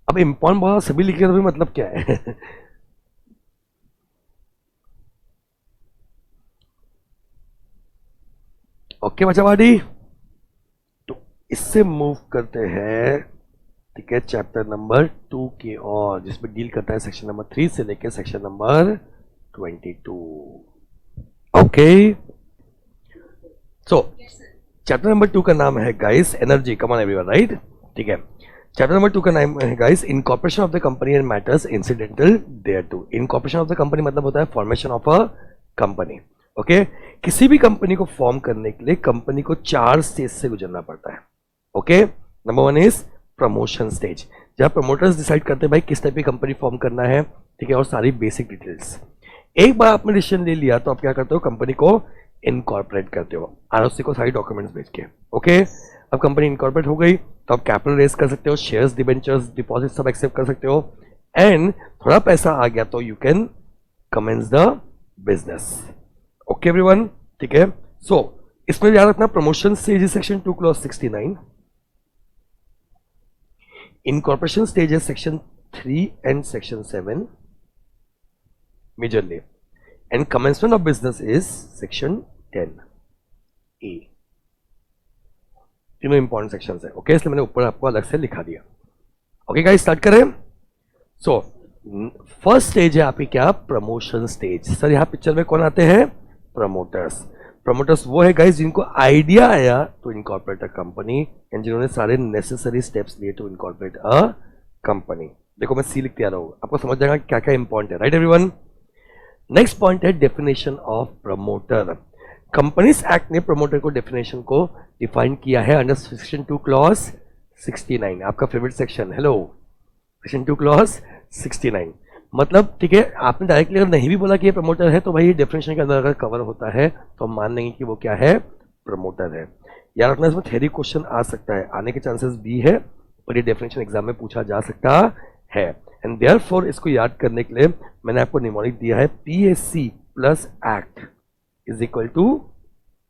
Speaker 1: अब इंपॉर्टेंट बहुत सभी लिखे तो भी मतलब क्या है? ओके बच्चावाड़ी, तो इससे मूव करते हैं, ठीक है, चैप्टर नंबर 2 की ओर, जिसमें डील करता है सेक्शन नंबर 3 से लेकर section number 22। Okay, so chapter number 2 का नाम है guys energy, come on everyone, right, ठीक है। चैप्टर नंबर 2 का नाम है guys incorporation of the company and matters incidental thereto. Incorporation of the company मतलब होता है formation of a company, okay. किसी भी कंपनी को फॉर्म करने के लिए कंपनी को 4 स्टेज से गुजरना पड़ता है, okay. Number 1 is promotion stage, जहां प्रमोटर्स डिसाइड करते हैं भाई किस टाइप की कंपनी फॉर्म करना है, ठीक है, और सारी बेसिक डिटेल्स। एक बार आपने डिसीजन ले लिया तो आप क्या करते हो, कंपनी को इनकॉर्पोरेट करते हो, आरओसी को सारी डॉक्यूमेंट्स भेज के, ओके। अब कंपनी इनकॉर्पोरेट हो गई तो आप कैपिटल रेज कर सकते हो, शेयर्स, डिबेंचर्स, डिपॉजिट सब एक्सेप्ट कर सकते हो, एंड थोड़ा पैसा आ गया तो you can commence the business, okay everyone, ठीक है। सो इसमें याद रखना, promotion stage section 2 clause 69, incorporation stage है section 3 and section 7 majorly, and commencement of business is section 10A। तीनों इंपॉर्टेंट सेक्शन है, ओके, इसलिए मैंने ऊपर आपको अलग से लिखा दिया। ओके गाइस, स्टार्ट करें। सो फर्स्ट स्टेज है आपकी क्या, प्रमोशन स्टेज। सर यहाँ पिक्चर में कौन आते हैं, प्रमोटर्स। प्रमोटर्स वो है गाइस जिनको आइडिया आया to incorporate a company and जिन्होंने सारे नेसेसरी स्टेप्स लिए टू इनकॉर्पोरेट अ कंपनी। देखो मैं सी लिखते आ रहा हूँ, आपको समझ जाएगा क्या क्या इंपॉर्टेंट है, राइट एवरीवन। नेक्स्ट पॉइंट है definition of promoter. Companies act ने प्रमोटर को डेफिनेशन को डिफाइन किया है अंडर सेक्शन 2 क्लॉज 69, आपका favourite section, hello, section 2 clause 69। मतलब ठीक है, आपने डायरेक्टली अगर नहीं भी बोला कि ये प्रमोटर है तो भाई ये डेफिनेशन के अंदर अगर कवर होता है तो हम मान लेंगे कि वो क्या है, प्रमोटर है। याद रखना इसमें थ्योरी क्वेश्चन आ सकता है, आने के चांसेस भी है, और ये डेफिनेशन एग्जाम में पूछा जा सकता है। एंड देयरफॉर इसको याद करने के लिए मैंने आपको निमोनिक दिया है, PAC plus act is equal to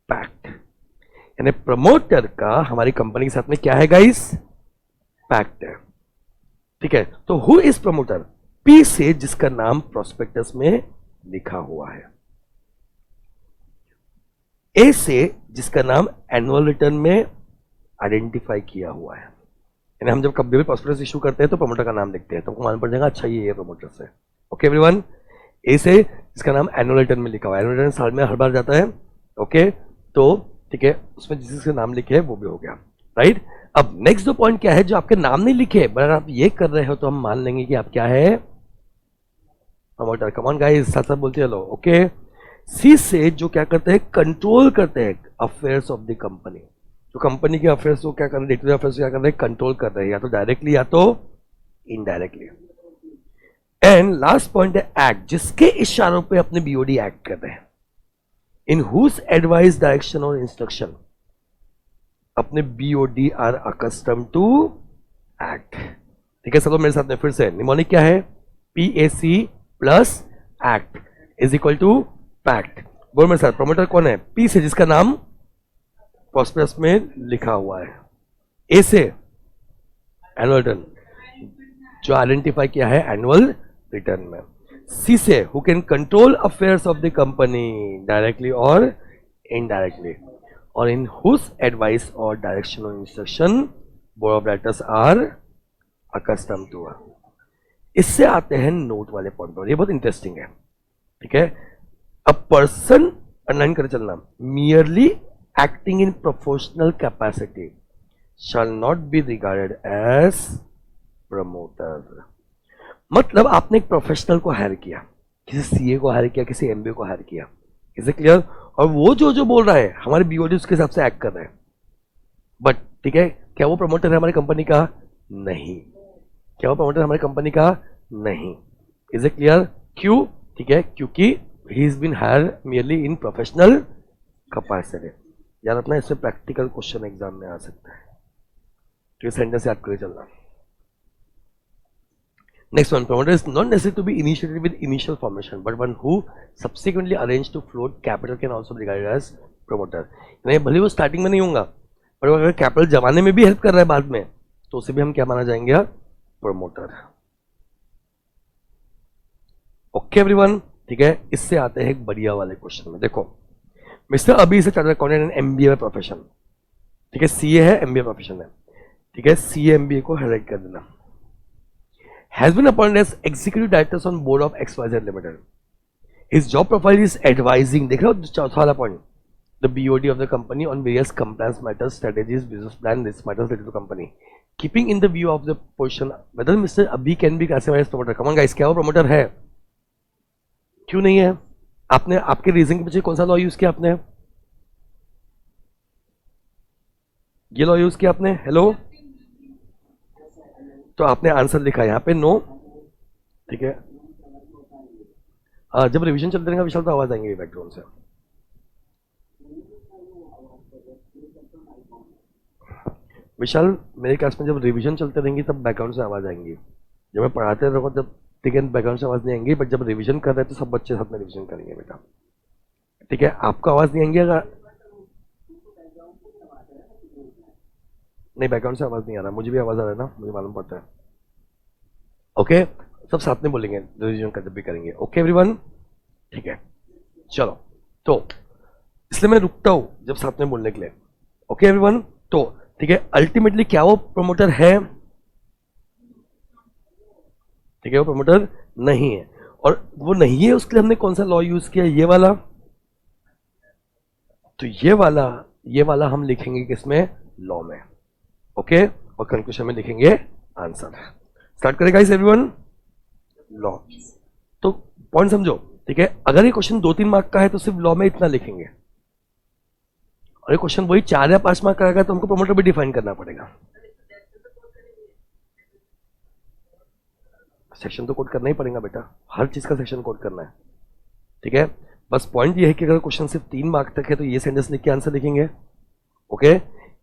Speaker 1: pact. यानी प्रमोटर का हमारी कंपनी के साथ में क्या है गाइस, पैक्ट है, ठीक है। तो हु इज प्रमोटर, P से जिसका नाम प्रोस्पेक्टस में लिखा हुआ है, A से जिसका नाम एनुअल रिटर्न में आइडेंटिफाई किया हुआ है। यानी हम जब कभी भी प्रोस्पेक्टस इशू करते हैं तो प्रमोटर का नाम लिखते हैं, तो हमको मालूम पड़ जाएगा अच्छा ये प्रमोटर है, ओके एवरीवन। ए से जिसका नाम एनुअल रिटर्न में लिखा हुआ है, एनुअल रिटर्न साल में हर बार जाता है, ओके, तो ठीक है, उसमें जिसके नाम लिखे है वो भी हो गया, राइट। अब नेक्स्ट जो पॉइंट क्या है, जो आपके नाम नहीं लिखे बट आप ये कर रहे हो तो हम मान लेंगे कि आप क्या है, प्रमोटर। कम ऑन गाइस, साथ साथ बोलते चलो, ओके। सी से जो क्या करते हैं, कंट्रोल करते हैं अफेयर्स ऑफ द कंपनी, जो कंपनी के अफेयर्स को क्या कर रहे हैं, डे टू डे अफेयर्स क्या कर रहे हैं, कंट्रोल कर रहे हैं, या तो डायरेक्टली या तो इनडायरेक्टली। एंड लास्ट पॉइंट है एक्ट, जिसके इशारों पे अपने बीओडी एक्ट कर रहे हैं, इन हुज एडवाइस, डायरेक्शन और इंस्ट्रक्शन अपने BOD are accustomed to act, ठीक है। सब लोग मेरे साथ में फिर से, निमोनिक क्या है, PAC plus act is equal to pact. बोल मेरे साथ, प्रमोटर कौन है, P से जिसका नाम प्रॉस्पेरस में लिखा हुआ है, A से एनुअल रिटर्न जो आइडेंटिफाई किया है एनुअल रिटर्न में, C से who can control affairs of the company directly और इनडायरेक्टली, और इन हुज एडवाइस और डायरेक्शन और instruction board of directors are accustomed to, इससे आते हैं नोट वाले पॉइंट पर, ये बहुत इंटरेस्टिंग है, ठीक है। अ पर्सन, अंडरलाइन कर चलना, merely acting in professional capacity shall not be regarded as promoter. मतलब आपने एक प्रोफेशनल को हायर किया, किसी सीए को हायर किया, किसी एमबीए को हायर किया, इज इट क्लियर? और वो जो जो बोल रहा है हमारे बीओडी उसके हिसाब से एक्ट कर रहा है, बट ठीक है, क्या वो प्रमोटर है हमारी कंपनी का? नहीं। क्या वो प्रमोटर हमारी कंपनी का? नहीं। Is it clear? क्यों? ठीक है, क्योंकि he is been hired merely in professional capacity. याद रखना, इससे प्रैक्टिकल क्वेश्चन एग्जाम में आ सकता है, तो ये सेंटेंस याद करके चलना। Next one, promoter is not necessary to be initiated with initial formation, but one who subsequently arranged to float capital can also be regarded as promoter. नहीं, भले वो स्टार्टिंग में नहीं होगा, पर अगर कैपिटल जमाने में भी हेल्प कर रहा है बाद में, तो उसे भी हम क्या माना जाएंगे? प्रमोटर। ओके एवरीवन, ठीक है। इससे आते हैं एक बढ़िया वाले क्वेश्चन में। देखो, मिस्टर अभी से chartered accountant and MBA profession, ठीक है, सीए है, एमबीए प्रोफेशन है, ठीक है, सीए एमबीए को हाईलाइट कर देना। Has been appointed as executive directors on board of XYZ Limited. His job profile is advising, देख रहे हो चौथा वाला point, the BOD of the company on various compliance matters, strategies, business plan, risk matters related to company. Keeping in the view of the position whether Mr. Abhi can be classified as promoter. Come on guys, क्या वो promoter है? क्यों नहीं है? आपने आपके reason के पीछे कौन सा लॉ यूज किया आपने? ये लॉ यूज किया आपने? हेलो, तो आपने आंसर लिखा यहाँ पे नो, ठीक है। जब रिवीजन चलते रहेगा विशाल तो आवाज आएंगे बैकग्राउंड से। विशाल, मेरे क्लास में जब रिवीजन चलते रहेंगी तब बैकग्राउंड से आवाज आएंगी। जब मैं पढ़ाते रहूँगा जब, ठीक है, बैकग्राउंड से आवाज नहीं आएंगी, बट जब रिवीजन कर रहे हैं तो सब बच्चे साथ में रिवीजन करेंगे बेटा, ठीक है। आपको आवाज नहीं आएंगी अगर नहीं, बैकग्राउंड से आवाज नहीं आ रहा, मुझे भी आवाज आ रहा है ना, मुझे मालूम पड़ता है। ओके, सब साथ में बोलेंगे, रिवीजन कर जब भी करेंगे। ओके एवरीवन, ठीक है, चलो। तो इसलिए मैं रुकता हूं जब साथ में बोलने के लिए। ओके एवरीवन, तो ठीक है, अल्टीमेटली क्या वो प्रमोटर है? ठीक है, वो प्रमोटर नहीं है, और वो नहीं है उसके लिए हमने कौन सा लॉ यूज किया? ये वाला। तो ये वाला हम लिखेंगे किसमें? लॉ में। ओके, और कंक्लूजन में लिखेंगे आंसर। स्टार्ट करेगा इस एवरीवन, लॉ। तो पॉइंट समझो, ठीक है। अगर ये क्वेश्चन 2-3 मार्क का है तो सिर्फ लॉ में इतना लिखेंगे, और ये क्वेश्चन वही 4 या 5 मार्क का आएगा तो हमको प्रमोटर भी डिफाइन करना पड़ेगा। सेक्शन तो कोड करना ही पड़ेगा बेटा, हर चीज का सेक्शन कोड करना है, ठीक है। बस पॉइंट ये है कि अगर क्वेश्चन सिर्फ 3 मार्क तक है तो ये सेंटेंस लिख के आंसर लिखेंगे। ओके,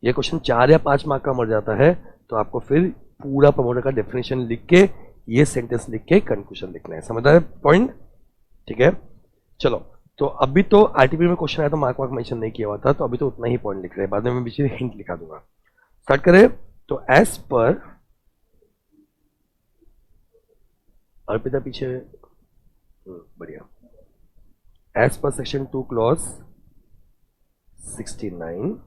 Speaker 1: ये क्वेश्चन 4 या 5 मार्क का मर जाता है तो आपको फिर पूरा प्रमोटर का डेफिनेशन लिख के ये सेंटेंस लिख के कंक्लूजन लिखना है। समझ रहे पॉइंट? ठीक है, चलो। तो अभी तो आरटीपी में क्वेश्चन आया तो मार्क मेंशन नहीं किया हुआ था, तो अभी तो उतना ही पॉइंट लिख रहे हैं, बाद में मैं बीच में हिंट लिखा दूंगा। स्टार्ट करें। तो एज पर, अर्पिता पीछे, बढ़िया। As per section 2 clause 69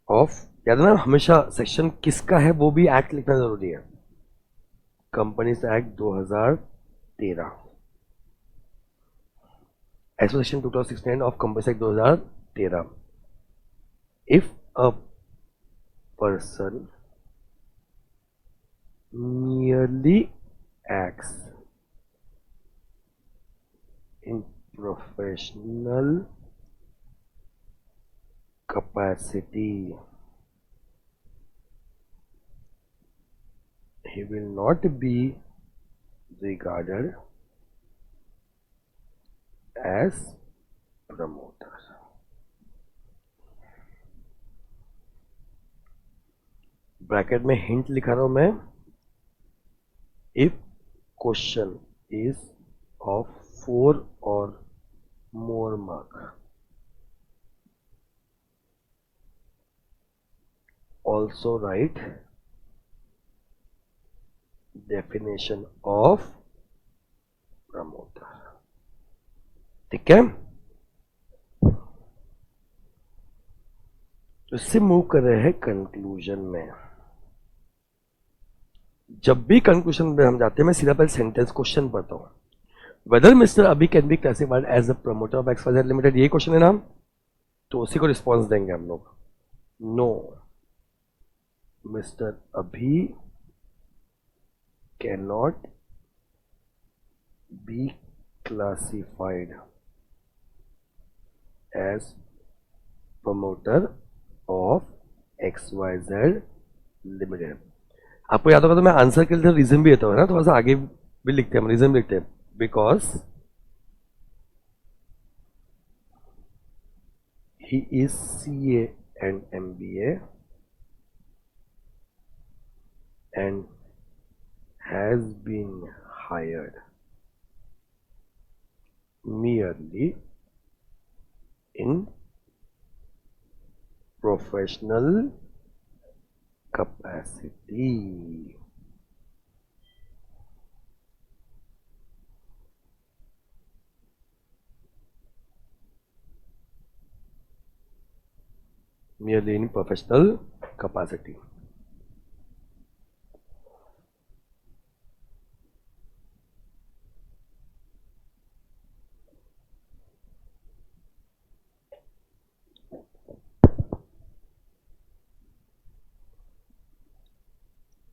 Speaker 1: of, याद है ना, हमेशा सेक्शन किसका है वो भी एक्ट लिखना जरूरी है। Companies act 2013, as per section 2 clause 69 of companies act 2013, if a person merely acts in professional capacity, he will not be regarded as promoter. Bracket में हिंट लिखा रहा हूं मैं, if question is of 4 or more mark, also write definition of promoter। ठीक है, तो इससे move कर रहे हैं कंक्लूजन में। जब भी कंक्लूजन में हम जाते हैं मैं सीधा पहले सेंटेंस क्वेश्चन पढ़ता हूँ. Whether mister Abhi can be classified as a promoter of XYZ limited, ये क्वेश्चन है ना, तो उसी को रिस्पॉन्स देंगे हम लोग. No, mister Abhi can not be classified as promoter of XYZ limited. आपको याद होगा तो मैं आंसर के लिए रीजन भी देता हूँ ना, थोड़ा सा आगे भी लिखते हैं, हम रीजन भी लिखते हैं. Because he is CA and MBA and has been hired merely in professional capacity. Merely in professional capacity.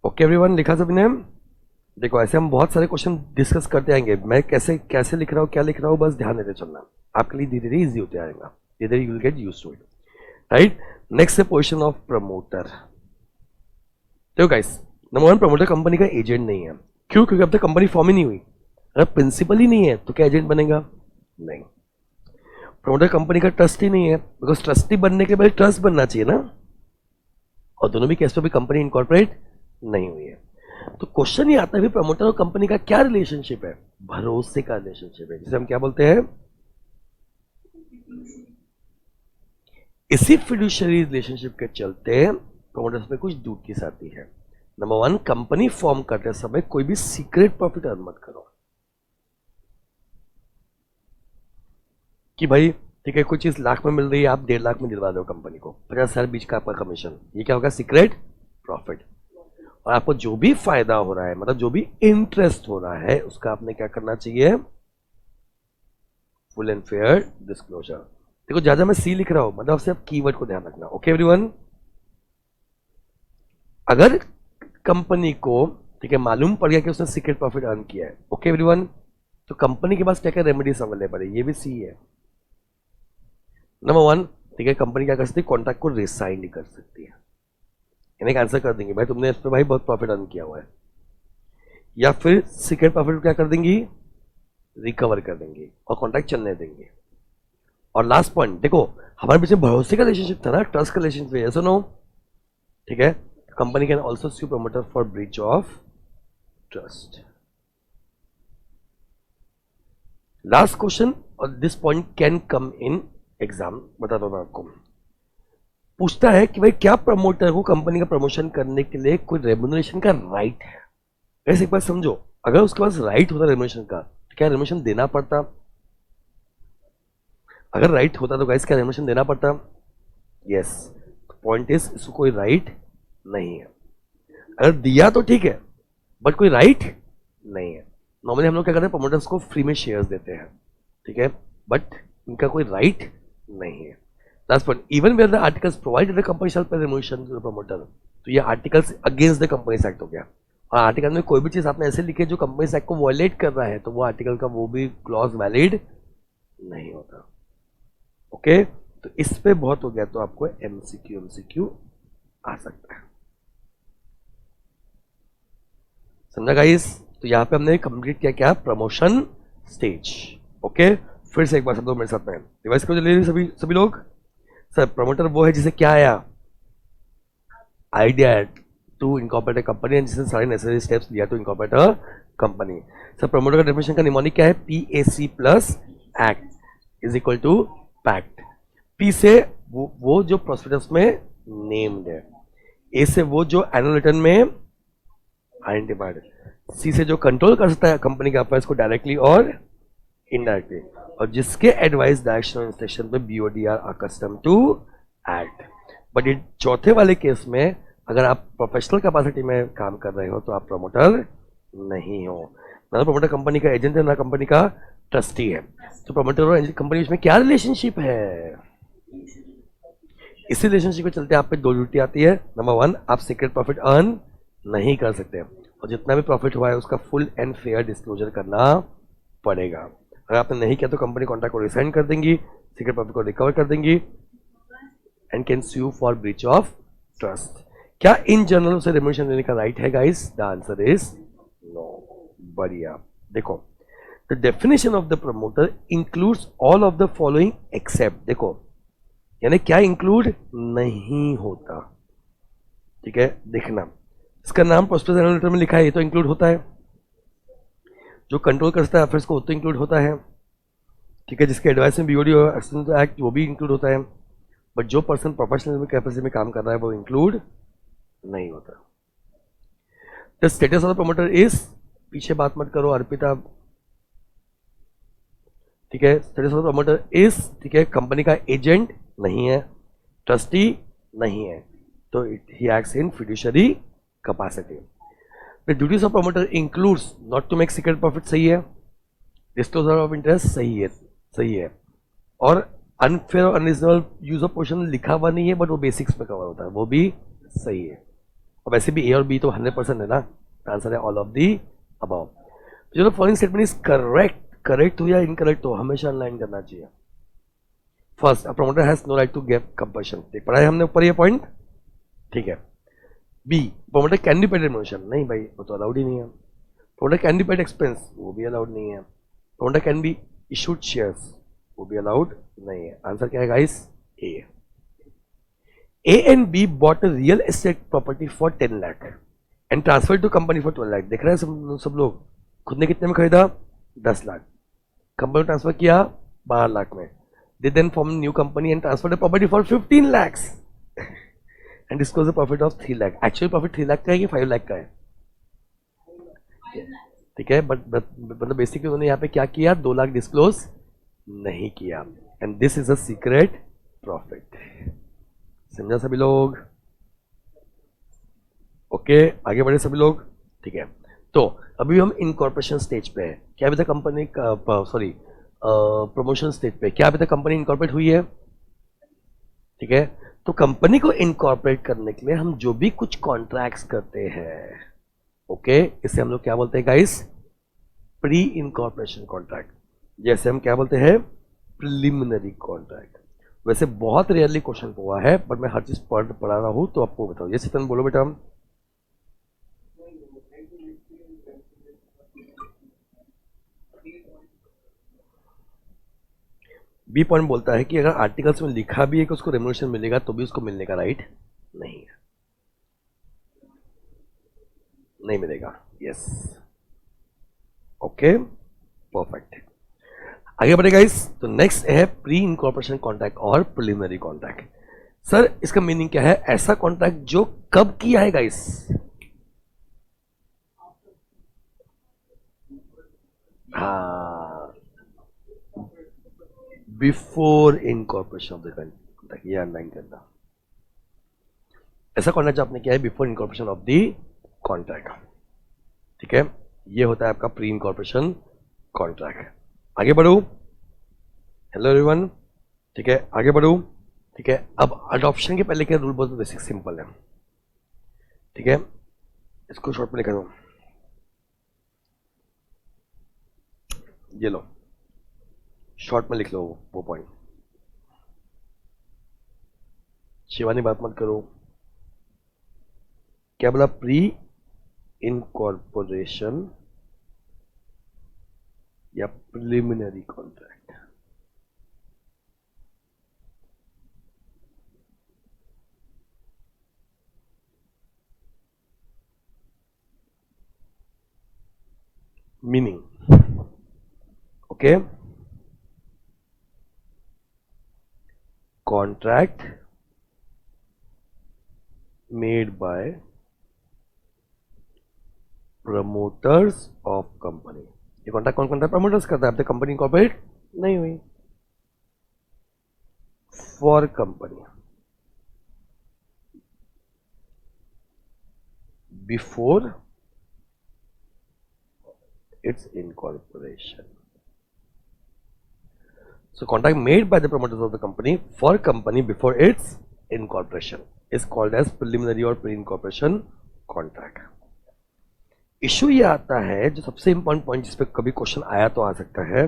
Speaker 1: Okay everyone, लिखा सभी ने? देखो ऐसे हम बहुत सारे क्वेश्चन डिस्कस करते आएंगे. मैं कैसे कैसे लिख रहा हूँ, क्या लिख रहा हूँ, बस ध्यान देते चलना. आपके लिए धीरे धीरे इजी होते आएगा, धीरे धीरे you will get used to it. Right. Next है पोजीशन ऑफ प्रमोटर. देखो गाइस, नंबर 1, प्रमोटर कंपनी का एजेंट नहीं है. क्यों? क्योंकि अब तक कंपनी फॉर्म ही नहीं हुई. अगर प्रिंसिपल ही नहीं है तो क्या एजेंट बनेगा? नहीं. प्रमोटर कंपनी का ट्रस्टी नहीं है, बिकॉज ट्रस्टी बनने के बाद ट्रस्ट बनना चाहिए ना, और दोनों भी केस पे भी कंपनी इनकॉर्पोरेट नहीं हुई है. तो क्वेश्चन ये आता है प्रमोटर और कंपनी का क्या रिलेशनशिप है? भरोसे का रिलेशनशिप है, जिसे हम क्या बोलते हैं? इसी फिड्यूशियरी रिलेशनशिप के चलते प्रमोटर्स में कुछ ड्यूटीज आती है. नंबर 1, कंपनी फॉर्म करते समय कोई भी सीक्रेट प्रॉफिट अर्न मत करो. कि भाई ठीक है, कोई चीज लाख में मिल रही है, आप 1.5 लाख में दिलवा दो कंपनी को, 50,000 बीच का आपका कमीशन, ये क्या होगा? Secret profit. और आपको जो भी फायदा हो रहा है, मतलब जो भी इंटरेस्ट हो रहा है, उसका आपने क्या करना चाहिए? Full and fair disclosure. देखो ज्यादा मैं सी लिख रहा हूं, मतलब सिर्फ कीवर्ड को ध्यान रखना. ओके एवरीवन, अगर कंपनी को ठीक है मालूम पड़ गया कि उसने सीक्रेट प्रॉफिट अर्न किया है, ओके एवरीवन, तो कंपनी के पास क्या क्या रेमेडीज अवेलेबल है, ये भी सी है. नंबर 1, ठीक है, कंपनी क्या कर सकती है? कॉन्ट्रैक्ट को रिसाइन कर सकती है. इन्हें आंसर कर देंगे भाई तुमने इस पे भाई बहुत प्रॉफिट अर्न किया हुआ है, या फिर सीक्रेट प्रॉफिट क्या कर देंगी? रिकवर कर देंगे और कॉन्ट्रैक्ट चलने देंगे. और लास्ट पॉइंट देखो, हमारे बीच में भरोसे का रिलेशनशिप था ना, ट्रस्ट का रिलेशनशिप है, सुनो. ठीक है, company can also sue promoter for breach of trust. Last question, और this point can come in exam, बता दो मैं आपको. पूछता है कि भाई क्या प्रमोटर को कंपनी का प्रमोशन करने के लिए कोई रेम्युनरेशन का राइट है? ऐसे एक बार समझो, अगर उसके पास राइट होता रेम्युनरेशन का, तो क्या रेम्युनरेशन देना पड़ता? अगर राइट होता तो गाइस क्या रेम्युनरेशन देना पड़ता? यस. पॉइंट इज, इसको कोई राइट नहीं है. अगर दिया तो ठीक है, बट कोई राइट नहीं है. नॉर्मली हम लोग क्या करते हैं? प्रमोटर्स को फ्री में शेयर्स देते हैं, ठीक है, बट इनका कोई राइट नहीं है. Last point, even where the articles provided the company shall pay remuneration to the promoter. तो ये articles against the companies act हो गया. और आर्टिकल में कोई भी चीज आपने ऐसे लिखी है जो कंपनीज एक्ट को वॉयलेट कर रहा है, तो वो आर्टिकल का वो भी क्लॉज वैलिड नहीं होता. ओके, तो इस पे बहुत हो गया, तो आपको एमसीक्यू आ सकता है. समझा गाइस? तो यहां पे हमने कंप्लीट किया क्या? Promotion stage. ओके, फिर से एक बार सब लोग मेरे साथ में रिवाइज करो जल्दी सभी लोग. सर, प्रमोटर वो है जिसे क्या आया? Idea to incorporate a company, and जिसने सारे नेसेसरी स्टेप्स लिया to incorporate a company. Sir, promoter का डेफिनेशन का निमोनिक क्या है? PAC plus act is equal to pact. P से वो जो प्रोस्पेक्टस में नेम्ड है, A से वो जो एनुअल रिटर्न में आइडेंटिफाइड है, C से जो कंट्रोल कर सकता है कंपनी के अफेयर्स को डायरेक्टली और इनडायरेक्टली, और जिसके एडवाइस डायरेक्शन और इंस्ट्रक्शन पे BOD are accustomed to act. But ये चौथे वाले केस में अगर आप प्रोफेशनल कैपेसिटी में काम कर रहे हो तो आप प्रमोटर नहीं हो, ना प्रमोटर कंपनी का एजेंट है ना कंपनी का ट्रस्टी है। तो प्रमोटर और कंपनी में क्या रिलेशनशिप है? इसी रिलेशनशिप के चलते आप पे दो ड्यूटी आती है। नंबर वन, आप सीक्रेट प्रॉफिट अर्न नहीं कर सकते और जितना भी प्रॉफिट हुआ है उसका फुल एंड फेयर डिस्क्लोजर करना पड़ेगा। अगर आपने नहीं किया तो कंपनी कॉन्ट्रैक्ट को रिसाइन कर देंगी, सीक्रेट प्रॉफिट को रिकवर कर देंगी and can sue for breach of trust. क्या इन जनरल उसे रेम्यूनरेशन देने का राइट है guys? The answer is no. बढ़िया। देखो, the definition of the promoter includes all of the following except, देखो यानी क्या इंक्लूड नहीं होता, ठीक है, देखना इसका नाम प्रोस्पेक्टस एनुअल लेटर में लिखा है, ये तो इंक्लूड होता है। जो कंट्रोल करता है अफेयर्स को वो तो इंक्लूड होता है, ठीक है। जिसके एडवाइस में बीओडी और एक्ट वो भी इंक्लूड होता है, बट जो पर्सन प्रोफेशनल कैपेसिटी में काम कर रहा है वो इंक्लूड नहीं होता। The status of the promoter is, पीछे बात मत करो अर्पिता, ठीक है। Status of the promoter is, ठीक है, कंपनी का एजेंट नहीं है, ट्रस्टी नहीं है, तो he acts in fiduciary capacity. The duties of promoter includes not to make secret profit, सही है। डिस्क्लोजर ऑफ इंटरेस्ट, सही है, सही है। और अनफेयर और अनरीजनेबल यूज ऑफ पोर्शन लिखा हुआ नहीं है बट वो बेसिक्स में कवर होता है, वो भी सही है। और वैसे भी ए और बी तो 100% है ना, आंसर है ऑल ऑफ दी अबव। जो following statement is correct, correct हो या इनकरेक्ट हो हमेशा अनलाइन करना चाहिए। First, a promoter has no right to give compulsion, देख पढ़ा है हमने ऊपर ये पॉइंट, ठीक है। B, promoter can be paid remuneration, नहीं भाई वो तो अलाउड ही नहीं है। Promoter can be paid expense, वो भी अलाउड नहीं है। Promoter can be issued shares, वो भी अलाउड नहीं है। आंसर क्या है guys? A. A and B bought a real estate property for 10 lakh and transferred to company for 12 lakh। देख रहे हैं सब लोग, खुद ने कितने में खरीदा? 10 लाख, कंपनी ट्रांसफर किया 12 लाख में। They then formed a new company and transferred the property for 15 lakhs and disclosed the profit of 3 lakh। Actual profit 3 lakh का है कि 5 लाख का है? ठीक है, बट मतलब बेसिकली उन्होंने यहाँ पे क्या किया? 2 लाख डिस्क्लोज नहीं किया and this is a secret profit. समझा सभी लोग? ओके, आगे बढ़े सभी लोग, ठीक है। तो अभी हम इनकॉर्पोरेशन स्टेज पे है। क्या अभी तक कंपनी सॉरी प्रमोशन स्टेज पे, क्या अभी तक कंपनी इनकॉर्पोरेट हुई है? ठीक है, तो कंपनी को इनकॉर्पोरेट करने के लिए हम जो भी कुछ कॉन्ट्रैक्ट्स करते हैं, ओके, इसे हम लोग क्या बोलते हैं गाइस? Pre incorporation contract. जैसे हम क्या बोलते हैं? Preliminary contract. वैसे बहुत रेयरली क्वेश्चन हुआ है बट मैं हर चीज पढ़ा रहा हूं तो आपको बताऊं। ये चितन बोलो बेटा। हम बी पॉइंट बोलता है कि अगर आर्टिकल्स में लिखा भी है कि उसको रेम्यूनरेशन मिलेगा तो भी उसको मिलने का राइट नहीं है, नहीं मिलेगा। Yes, okay, perfect. आगे बढ़े गाइस, तो नेक्स्ट है प्री इनकॉर्पोरेशन कॉन्ट्रैक्ट और प्रिलिमिनरी कॉन्ट्रैक्ट। सर इसका मीनिंग क्या है? ऐसा कॉन्ट्रैक्ट जो कब किया है गाइस? हाँ, before incorporation of the contract, ये अंडरलाइन करना। ऐसा कॉन्ट्रैक्ट जो आपने किया है before incorporation of the contract, ठीक है, ये होता है आपका प्री इनकॉर्पोरेशन कॉन्ट्रैक्ट। आगे बढ़ू, हेलो एवरीवन, ठीक है, आगे बढ़ू, ठीक है। अब अडॉप्शन के पहले के रूल बहुत बेसिक सिंपल है, ठीक है, इसको शॉर्ट में लिखा दो, ये लो शॉर्ट में लिख लो वो पॉइंट। शिवानी बात मत करो। क्या बोला? प्री इनकॉर्पोरेशन या preliminary contract. Meaning, okay, contract made by promoters of company. ये कॉन्ट्रैक्ट कौन करता है? प्रमोटर्स करता है, अब तक कंपनी इनकॉर्पोरेट नहीं हुई। For company, before it's incorporation. So contract made by the promoters of the company for company before its incorporation is called as preliminary or pre-incorporation contract. Issue ये आता है, जो सबसे इंपॉर्टेंट पॉइंट जिस पे कभी क्वेश्चन आया तो आ सकता है,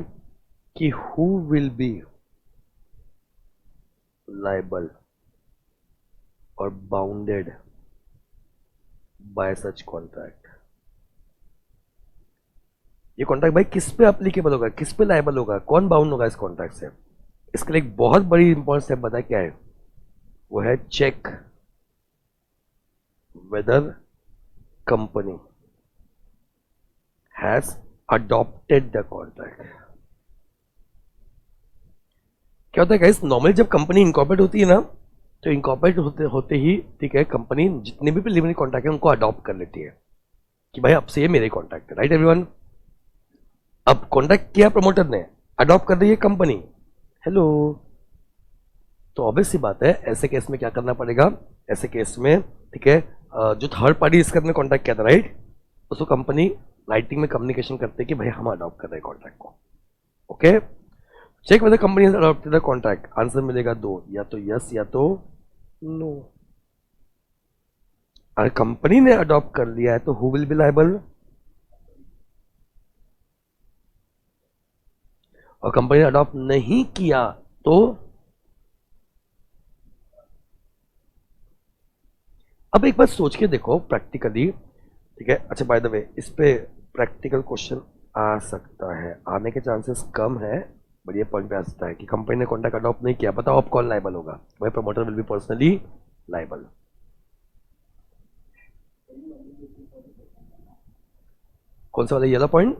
Speaker 1: कि who will be liable or bounded by such contract. ये कॉन्ट्रैक्ट भाई किस पे एप्लीकेबल होगा, किस पे लायबल होगा, कौन बाउंड होगा इस कॉन्ट्रैक्ट से. इसके लिए एक बहुत बड़ी इंपॉर्टेंट स्टेप बताया क्या है, वो है check whether company has adopted the contract. क्या होता है गाइस, नॉर्मली जब कंपनी इनकॉर्पोरेट होती है ना, तो इनकॉर्पोरेट होते ही, ठीक है, कंपनी जितने भी प्रीलिमिनरी कॉन्ट्रैक्ट है उनको अडॉप्ट कर लेती है कि भाई अब से ये मेरे कॉन्ट्रैक्ट है. Right everyone. अब कॉन्ट्रैक्ट किया प्रमोटर ने, अडॉप्ट कर रही है कंपनी. हेलो. तो ऑब्वियस सी बात है, ऐसे केस में क्या करना पड़ेगा, ऐसे केस में, ठीक है, जो थर्ड पार्टी इसके अंदर कॉन्ट्रैक्ट किया था, राइट, उसको कंपनी राइटिंग में कम्युनिकेशन करते हैं कि भाई हम अडॉप्ट कर रहे हैं कॉन्ट्रैक्ट को. Okay. Check whether company has adopted the contract. Answer मिलेगा दो, या तो यस या तो नो. अगर कंपनी ने अडॉप्ट कर लिया है तो हु विल बी लायबल, और कंपनी ने अडॉप्ट नहीं किया तो. अब एक बात सोच के देखो प्रैक्टिकली, ठीक है. अच्छा, बाय द वे, इस पे प्रैक्टिकल क्वेश्चन आ सकता है, आने के चांसेस कम है, बट ये पॉइंट पे आ सकता है कि कंपनी ने कॉन्ट्रैक्ट अडॉप्ट नहीं किया, बताओ अब कौन लायबल होगा. भाई promoter will be personally liable. कौन सा वाला, ये वाला पॉइंट.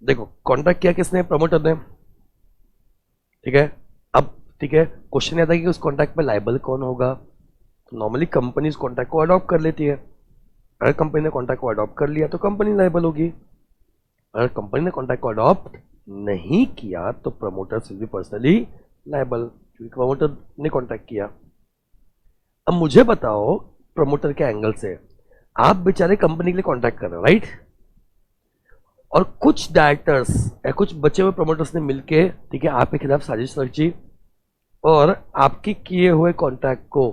Speaker 1: देखो कॉन्ट्रैक्ट किया किसने, प्रमोटर ने, ठीक है. अब ठीक है, क्वेश्चन आता है कि उस कॉन्ट्रैक्ट पे लायबल कौन होगा. तो नॉर्मली कंपनी उस कॉन्ट्रैक्ट को अडॉप्ट कर लेती है. अगर कंपनी ने कॉन्ट्रैक्ट को अडॉप्ट कर लिया तो कंपनी लायबल होगी. अगर कंपनी ने कॉन्ट्रैक्ट को अडॉप्ट नहीं किया तो promoters will be personally liable, क्योंकि प्रमोटर ने कॉन्ट्रैक्ट किया. अब मुझे बताओ प्रमोटर के एंगल से, आप बेचारे कंपनी के लिए कॉन्ट्रैक्ट कर रहे हो, राइट, और कुछ डायरेक्टर्स या कुछ बचे हुए प्रमोटर्स ने मिलके, ठीक है, आपके खिलाफ साजिश रची और आपके किए हुए कॉन्ट्रैक्ट को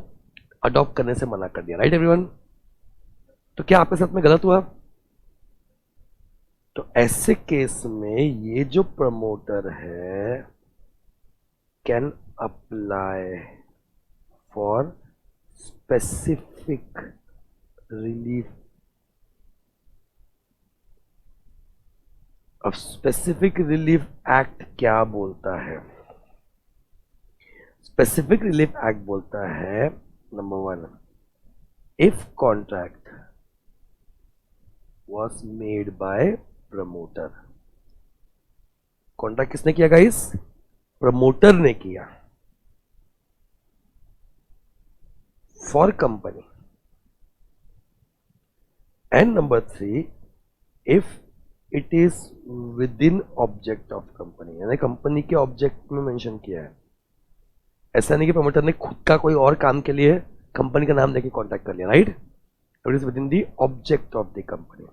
Speaker 1: अडॉप्ट करने से मना कर दिया. Right everyone. तो क्या आपके साथ में गलत हुआ. तो ऐसे केस में ये जो प्रमोटर है can apply for specific relief. अब स्पेसिफिक रिलीफ एक्ट क्या बोलता है. स्पेसिफिक रिलीफ एक्ट बोलता है, number 1, if contract was made by promoter. Contract किसने किया गाइस, प्रमोटर ने किया, for company. And number 3, if it is with in object of company, यानी कंपनी के ऑब्जेक्ट में मेंशन किया है. ऐसा नहीं कि प्रमोटर ने खुद का कोई और काम के लिए कंपनी का नाम लेके कॉन्टैक्ट कर लिया, right. It is with in the object of the company.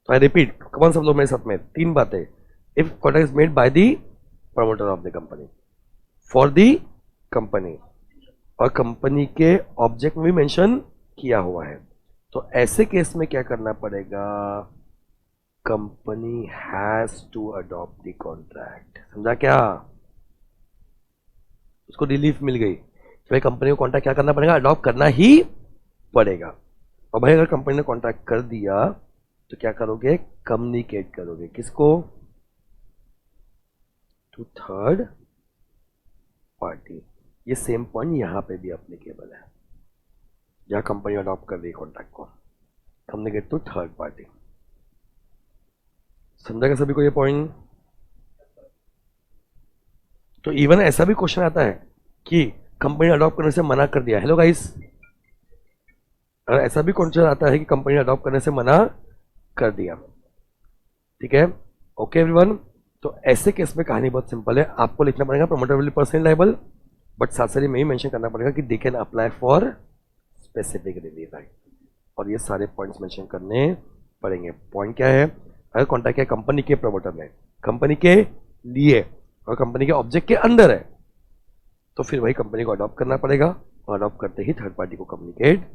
Speaker 1: तो आई रिपीट, कौन सब लोग मेरे साथ में, 3 बातें. If contract is made by the promoter of the company, for the company, और कंपनी के ऑब्जेक्ट में भी मेंशन किया हुआ है. तो ऐसे केस में क्या करना पड़ेगा, company has to adopt the contract. समझा क्या, उसको रिलीफ मिल गई. भाई कंपनी को कॉन्ट्रैक्ट क्या करना पड़ेगा, अडॉप्ट करना ही पड़ेगा. और भाई अगर कंपनी ने कॉन्ट्रैक्ट कर दिया तो क्या करोगे, कम्युनिकेट करोगे किसको, टू थर्ड पार्टी. ये सेम पॉइंट यहां पे भी एप्लीकेबल है, जहां कंपनी अडॉप्ट कर रही कॉन्ट्रैक्ट को, कम्युनिकेट टू थर्ड पार्टी. समझेगा सभी को ये पॉइंट. तो इवन ऐसा भी क्वेश्चन आता है कि कंपनी अडॉप्ट करने से मना कर दिया. हेलो गाइस, अगर ऐसा भी क्वेश्चन आता है कि कंपनी अडॉप्ट करने से मना कर दिया, ठीक है, ओके एवरीवन. तो ऐसे केस में कहानी बहुत सिंपल है, आपको लिखना पड़ेगा promoter will be personally liable, but साथ साथ में ही मेंशन करना पड़ेगा कि they can apply for specific relief act, और ये सारे पॉइंट्स मेंशन करने पड़ेंगे। पॉइंट क्या है, अगर कॉन्ट्रैक्ट है कंपनी के प्रमोटर में, कंपनी के लिए और कंपनी के ऑब्जेक्ट के अंदर है, तो फिर वही कंपनी को अडॉप्ट करना पड़ेगा, और अडॉप्ट करते ही थर्ड पार्टी को कम्युनिकेट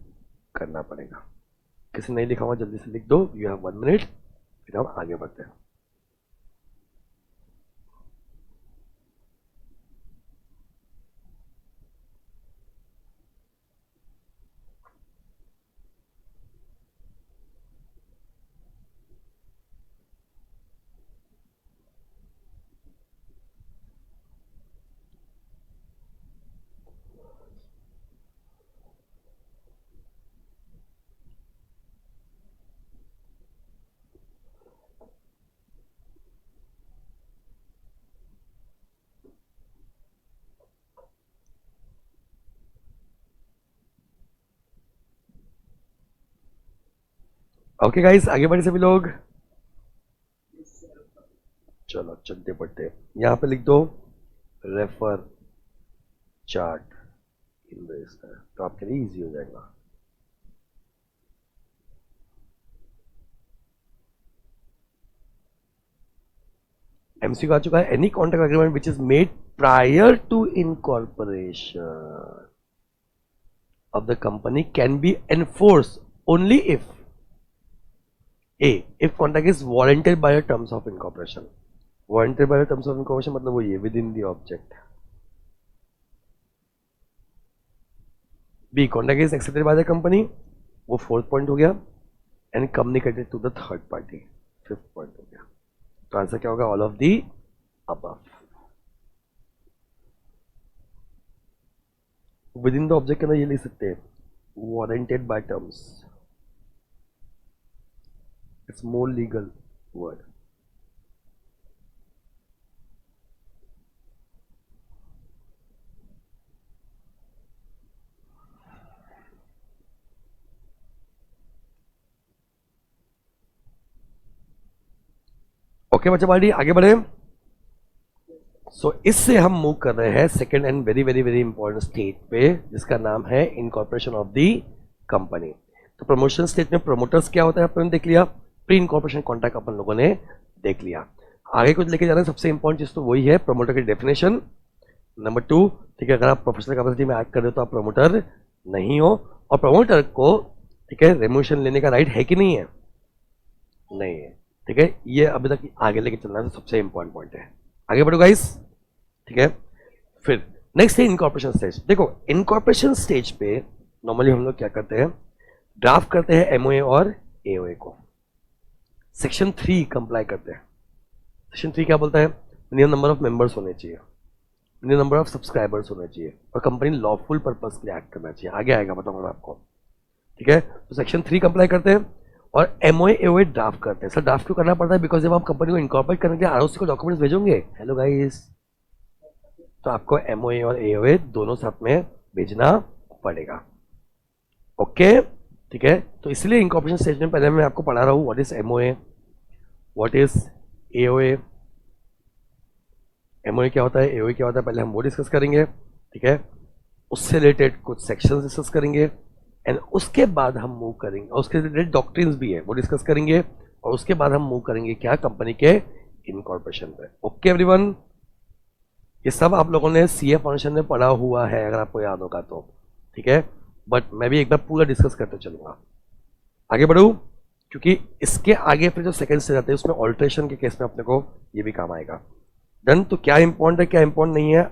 Speaker 1: करना पड़ेगा। किसी नहीं लिखा हुआ जल्दी से लिख दो, यू हैव 1 मिनट, फिर हम आगे बढ़ते हैं। ओके गाइस, आगे बढ़े सभी लोग। चलो चलते पड़ते, यहां पे लिख दो रेफर चार्ट इन रजिस्टर, तो आपके लिए इजी हो जाएगा। एमसीक्यू आ चुका है। Any contract agreement which is made prior to incorporation of the company can be enforced only if if contract is warranted by the terms of incorporation. Warranted by the terms of incorporation मतलब वो ये within the object. B, contract is accepted by the company, वो 4th point हो गया, and communicated to the third party, 5th point हो गया। तो answer क्या होगा, all of the above. With in the object के अंदर ये लिख सकते हैं warranted bye terms, it's more legal word. Okay बच्चा बाड़ी, आगे बढ़े। सो इससे हम मूव कर रहे हैं second and very very very important stage पे, जिसका नाम है इनकॉर्पोरेशन ऑफ द कंपनी। तो प्रमोशन स्टेज में प्रमोटर्स क्या होता है अपन ने देख लिया, प्री इनकॉर्पोरेशन कॉन्ट्रैक्ट अपन लोगों ने देख लिया। आगे कुछ लेके जाना है, सबसे इंपॉर्टेंट चीज तो वही है प्रमोटर की डेफिनेशन। नंबर 2, ठीक है, अगर आप प्रोफेशनल कैपेसिटी में एक्ट कर रहे हो तो आप प्रमोटर नहीं हो, और प्रमोटर को ठीक है रेम्यूनरेशन लेने का राइट है कि नहीं है, नहीं है, ठीक है। ये अभी तक आगे लेके चलना है, सबसे इंपॉर्टेंट पॉइंट है। आगे बढ़ो गाइस, ठीक है। फिर नेक्स्ट है इनकॉर्पोरेशन स्टेज। देखो इनकॉर्पोरेशन स्टेज पे नॉर्मली हम लोग क्या करते हैं, ड्राफ्ट करते हैं एमओए और एओए को, सेक्शन 3 कंप्लाई करते हैं। सेक्शन 3 क्या बोलता है, मिनिमम नंबर ऑफ मेंबर्स होने चाहिए, मिनिमम नंबर ऑफ सब्सक्राइबर्स होने चाहिए, और कंपनी लॉफुल पर्पस के लिए एक्ट करना चाहिए। आगे आएगा बताऊंगा मैं आपको, ठीक है। तो सेक्शन 3 कंप्लाई करते हैं और एमओए एओए ड्राफ्ट करते हैं। सर ड्राफ्ट क्यों करना पड़ता है, बिकॉज जब आप कंपनी को इनकॉर्पोरेट करने के लिए आरओसी को डॉक्यूमेंट्स भेजोगे, हेलो गाइस, तो आपको एमओए और एओए दोनों साथ में भेजना पड़ेगा। ओके, ठीक है। तो इसलिए इनकॉर्पोरेशन स्टेज में पहले मैं आपको पढ़ा रहा हूँ what is MOA, what is AOA, MOA क्या होता है, एओए क्या होता है, पहले हम वो डिस्कस करेंगे, ठीक है। उससे रिलेटेड कुछ सेक्शंस डिस्कस करेंगे, एंड उसके बाद हम मूव करेंगे, और उसके रिलेटेड डॉक्ट्रिन्स भी है वो डिस्कस करेंगे, और उसके बाद हम मूव करेंगे क्या, कंपनी के इनकॉर्पोरेशन पे। ओके एवरीवन, ये सब आप लोगों ने सीए फाउंडेशन में पढ़ा हुआ है अगर आपको याद होगा तो, ठीक है। बट मैं भी एक बार पूरा डिस्कस करते चलूंगा। आगे बढ़ू, क्योंकि इसके आगे फिर जो सेकंड स्टेज आते हैं उसमें ऑल्ट्रेशन के केस में अपने को ये भी काम आएगा। डन, तो क्या इंपॉर्टेंट है क्या इंपॉर्टेंट नहीं है,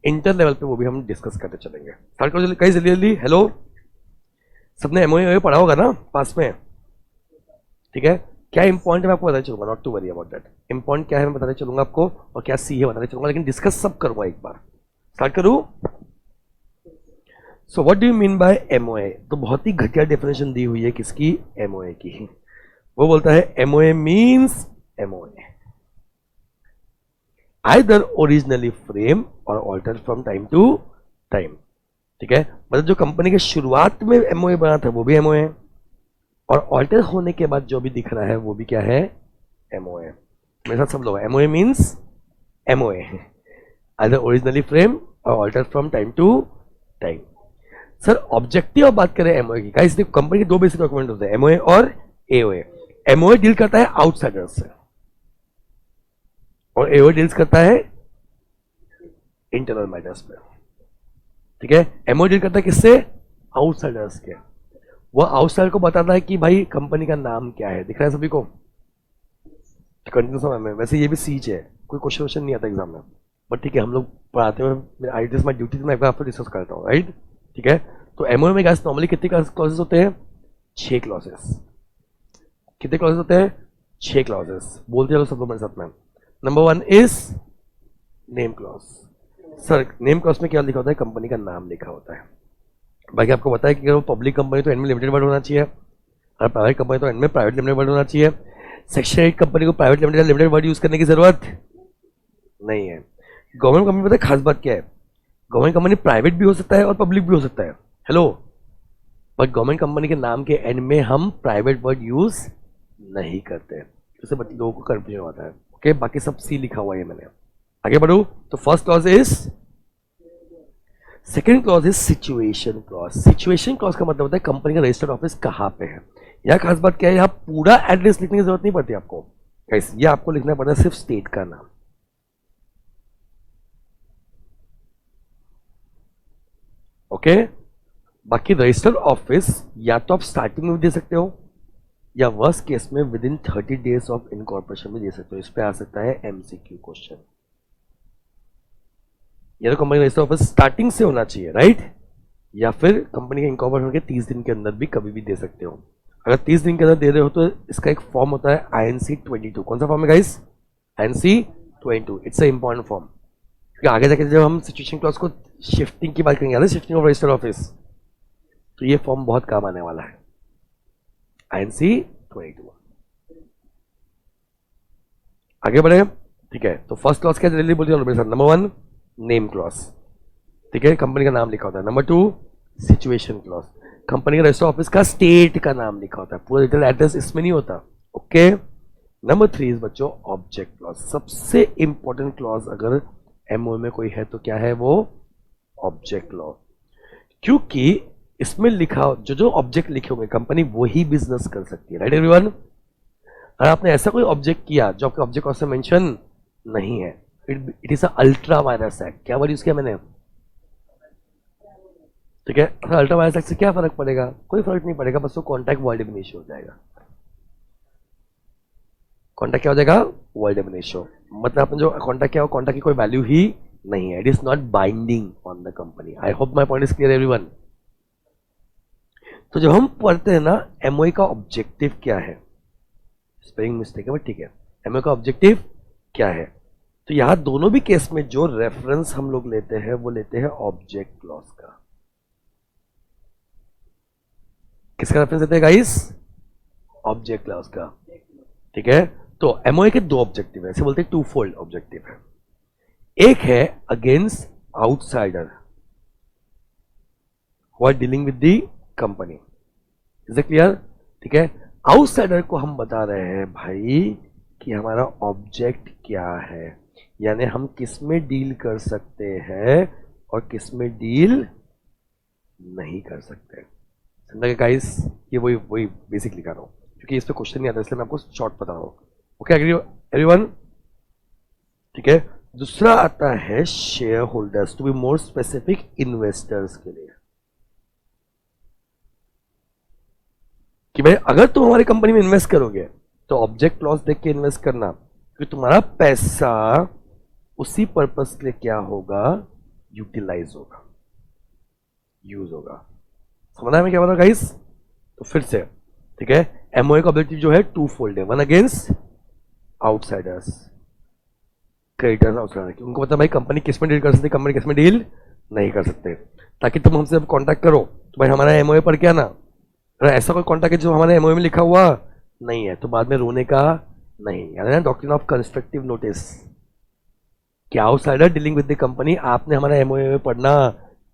Speaker 1: इंटर लेवल पे वो भी हम डिस्कस करते चलेंगे। स्टार्ट करो जल्दी, कहीं जल्दी जल्दी। हेलो, सबने एमओए पढ़ा होगा ना पास में, ठीक है। क्या इंपॉर्टेंट है मैं आपको बताते चलूंगा, not to worry about that. Important क्या है मैं बताते चलूंगा आपको, और क्या सी है बताते चलूंगा, लेकिन डिस्कस सब करूंगा एक बार। स्टार्ट करूं। So what do you mean by MOA, तो बहुत ही घटिया डेफिनेशन दी हुई है किसकी, एमओए की। वो बोलता है MOA means MOA either originally frame or alter from time to time, ठीक है। मतलब जो कंपनी के शुरुआत में एमओए बना था वो भी एमओए है, और ऑल्टर होने के बाद जो भी दिख रहा है वो भी क्या है, एमओए। मेरे साथ सब लोग, MOA means MOA either originally frame or alter from time to time. Sir objective बात करें एमओए की, गाइस देखो कंपनी के दो बेसिक डॉक्यूमेंट होते हैं, एमओए और एओए। एमओए डील करता है आउटसाइडर्स से और एओए डील्स करता है इंटरनल मैटर्स पे, ठीक है। एमओए डील करता है किससे? आउटसाइडर्स के। वह आउटसाइडर को बताता है कि भाई कंपनी का नाम क्या है, दिख रहा है सभी को? कंटिन्यू समय में वैसे ये भी सीच है, कोई क्वेश्चन नहीं आता एग्जाम में, बट ठीक है हम लोग पढ़ाते हुए आई दिस माई ड्यूटी, मैं आपको डिस्कस करता हूँ, राइट, ठीक है। तो एमओए में गाइस नॉर्मली कितने क्लॉजेस होते हैं? 6 क्लॉजेस। कितने क्लॉजेस होते हैं? 6 क्लॉजेस। बोलते चलो सब लोग मेरे साथ में। Number 1 is name clause. Sir name clause में क्या लिखा होता है? कंपनी का नाम लिखा होता है। बाकी आपको पता है कि अगर वो पब्लिक कंपनी तो एंड में लिमिटेड वर्ड होना चाहिए, अगर प्राइवेट कंपनी तो एंड में प्राइवेट लिमिटेड वर्ड होना चाहिए। सेक्शन 8 कंपनी को प्राइवेट लिमिटेड वर्ड यूज करने की जरूरत नहीं है। गवर्नमेंट कंपनी पता है खास बात क्या है? गवर्नमेंट कंपनी प्राइवेट भी हो सकता है और पब्लिक भी हो सकता है, हेलो, बट गवर्नमेंट कंपनी के नाम के एंड में हम प्राइवेट वर्ड यूज नहीं करते, इससे लोगों को कंफ्यूजन होता है। ओके, बाकी सब सी लिखा हुआ है मैंने। आगे बढ़ू तो first clause is, second clause is situation clause. Situation clause का मतलब होता है कंपनी का रजिस्टर्ड ऑफिस कहाँ पे है। यह खास बात क्या है, यहाँ पूरा एड्रेस लिखने की जरूरत नहीं पड़ती आपको, कैसे ये आपको लिखना पड़ता है सिर्फ स्टेट का नाम। ओके, बाकी रजिस्टर्ड ऑफिस या तो आप स्टार्टिंग में भी दे सकते हो या वर्स्ट केस में with in 30 days of incorporation में दे सकते हो। इस पे आ सकता है एमसीक्यू क्वेश्चन। या तो कंपनी रजिस्टर्ड ऑफिस स्टार्टिंग से होना चाहिए, राइट, या फिर कंपनी के इनकॉर्पोरेशन के 30 दिन के अंदर भी कभी भी दे सकते हो। अगर 30 दिन के अंदर दे रहे हो तो इसका एक फॉर्म होता है INC 22। कौन सा फॉर्म है guys? INC 22। It's a important form, क्योंकि आगे जाके जब हम सिचुएशन क्लॉज को शिफ्टिंग की बात करेंगे, शिफ्टिंग ऑफ रजिस्टर्ड ऑफिस, तो ये फॉर्म बहुत काम आने वाला है। INC 22। आगे बढ़े, ठीक है। तो फर्स्ट क्लॉज क्या जल्दी बोलिए मेरे साथ। नंबर 1 नेम क्लॉज, ठीक है, कंपनी का नाम लिखा होता है। नंबर 2 सिचुएशन क्लॉज, कंपनी का रजिस्टर्ड ऑफिस का स्टेट का नाम लिखा होता है, पूरा डिटेल एड्रेस इसमें नहीं होता। ओके, नंबर 3 बच्चों ऑब्जेक्ट क्लॉज। सबसे इंपॉर्टेंट क्लॉज अगर एमओ में कोई है तो क्या है वो? ऑब्जेक्ट क्लॉज, क्योंकि इसमें लिखा जो ऑब्जेक्ट लिखे होंगे कंपनी वही बिजनेस कर सकती है, राइट एवरीवन। अगर आपने ऐसा कोई ऑब्जेक्ट किया जो आपके ऑब्जेक्ट क्लॉज से मेंशन नहीं है, it is ultra vires act. क्या वर्ड यूज किया मैंने? ठीक है, अल्ट्रा वायरस एक्ट से क्या फर्क पड़ेगा? कोई फर्क नहीं पड़ेगा, बस वो कॉन्टैक्ट वर्ड डिफिनेशन हो जाएगा। कॉन्टैक्ट क्या हो जाएगा? Word definition. मतलब आपने जो कॉन्टैक्ट किया, कॉन्टैक्ट की कोई वैल्यू ही नहीं है, it is not binding on the company. I hope my point is clear everyone. तो जब हम पढ़ते हैं ना एमओए का ऑब्जेक्टिव क्या है, स्पेलिंग मिस्टेक है बट ठीक है, एमओए का ऑब्जेक्टिव क्या है, तो यहां दोनों भी केस में जो रेफरेंस हम लोग लेते हैं वो लेते हैं ऑब्जेक्ट क्लॉज का। किसका रेफरेंस लेते हैं गाइस? ऑब्जेक्ट क्लॉज का, ठीक है। तो एमओए के दो ऑब्जेक्टिव है, ऐसे बोलते हैं टू फोल्ड ऑब्जेक्टिव है। एक है against outsider who are dealing with the company, is it clear? ठीक है, आउटसाइडर को हम बता रहे हैं भाई कि हमारा ऑब्जेक्ट क्या है, यानी हम किस में डील कर सकते हैं और किस में डील नहीं कर सकते। समझा गाइस? ये वही बेसिक लिखा रहा हूं क्योंकि इस पे क्वेश्चन नहीं आता, इसलिए मैं आपको शॉर्ट बता रहा हूं। ओके एवरीवन, ठीक है। दूसरा आता है shareholders, to be more specific investors के लिए, कि भाई अगर तुम हमारी कंपनी में इन्वेस्ट करोगे तो ऑब्जेक्ट क्लॉज देख के इन्वेस्ट करना, क्योंकि तुम्हारा पैसा उसी पर्पस के लिए क्या होगा? यूटिलाइज होगा, यूज होगा। समझना है मैं क्या बता रहा हूं गाइस? तो फिर से, ठीक है, एमओए का ऑब्जेक्टिव जो है टू फोल्ड है। One against outsiders, creditors outsider, उनको पता भाई कंपनी किस में डील कर सकती है, कंपनी किस में डील नहीं कर सकते, ताकि तुम हमसे कांटेक्ट करो तो भाई हमारा एमओए पर क्या ना, अगर ऐसा कोई कॉन्टैक्ट है जो हमारे एमओए में लिखा हुआ नहीं है तो बाद में रोने का नहीं। यानी ना डॉक्ट्रिन ऑफ कंस्ट्रक्टिव नोटिस, कि outsider dealing with the company आपने हमारा एमओए में पढ़ना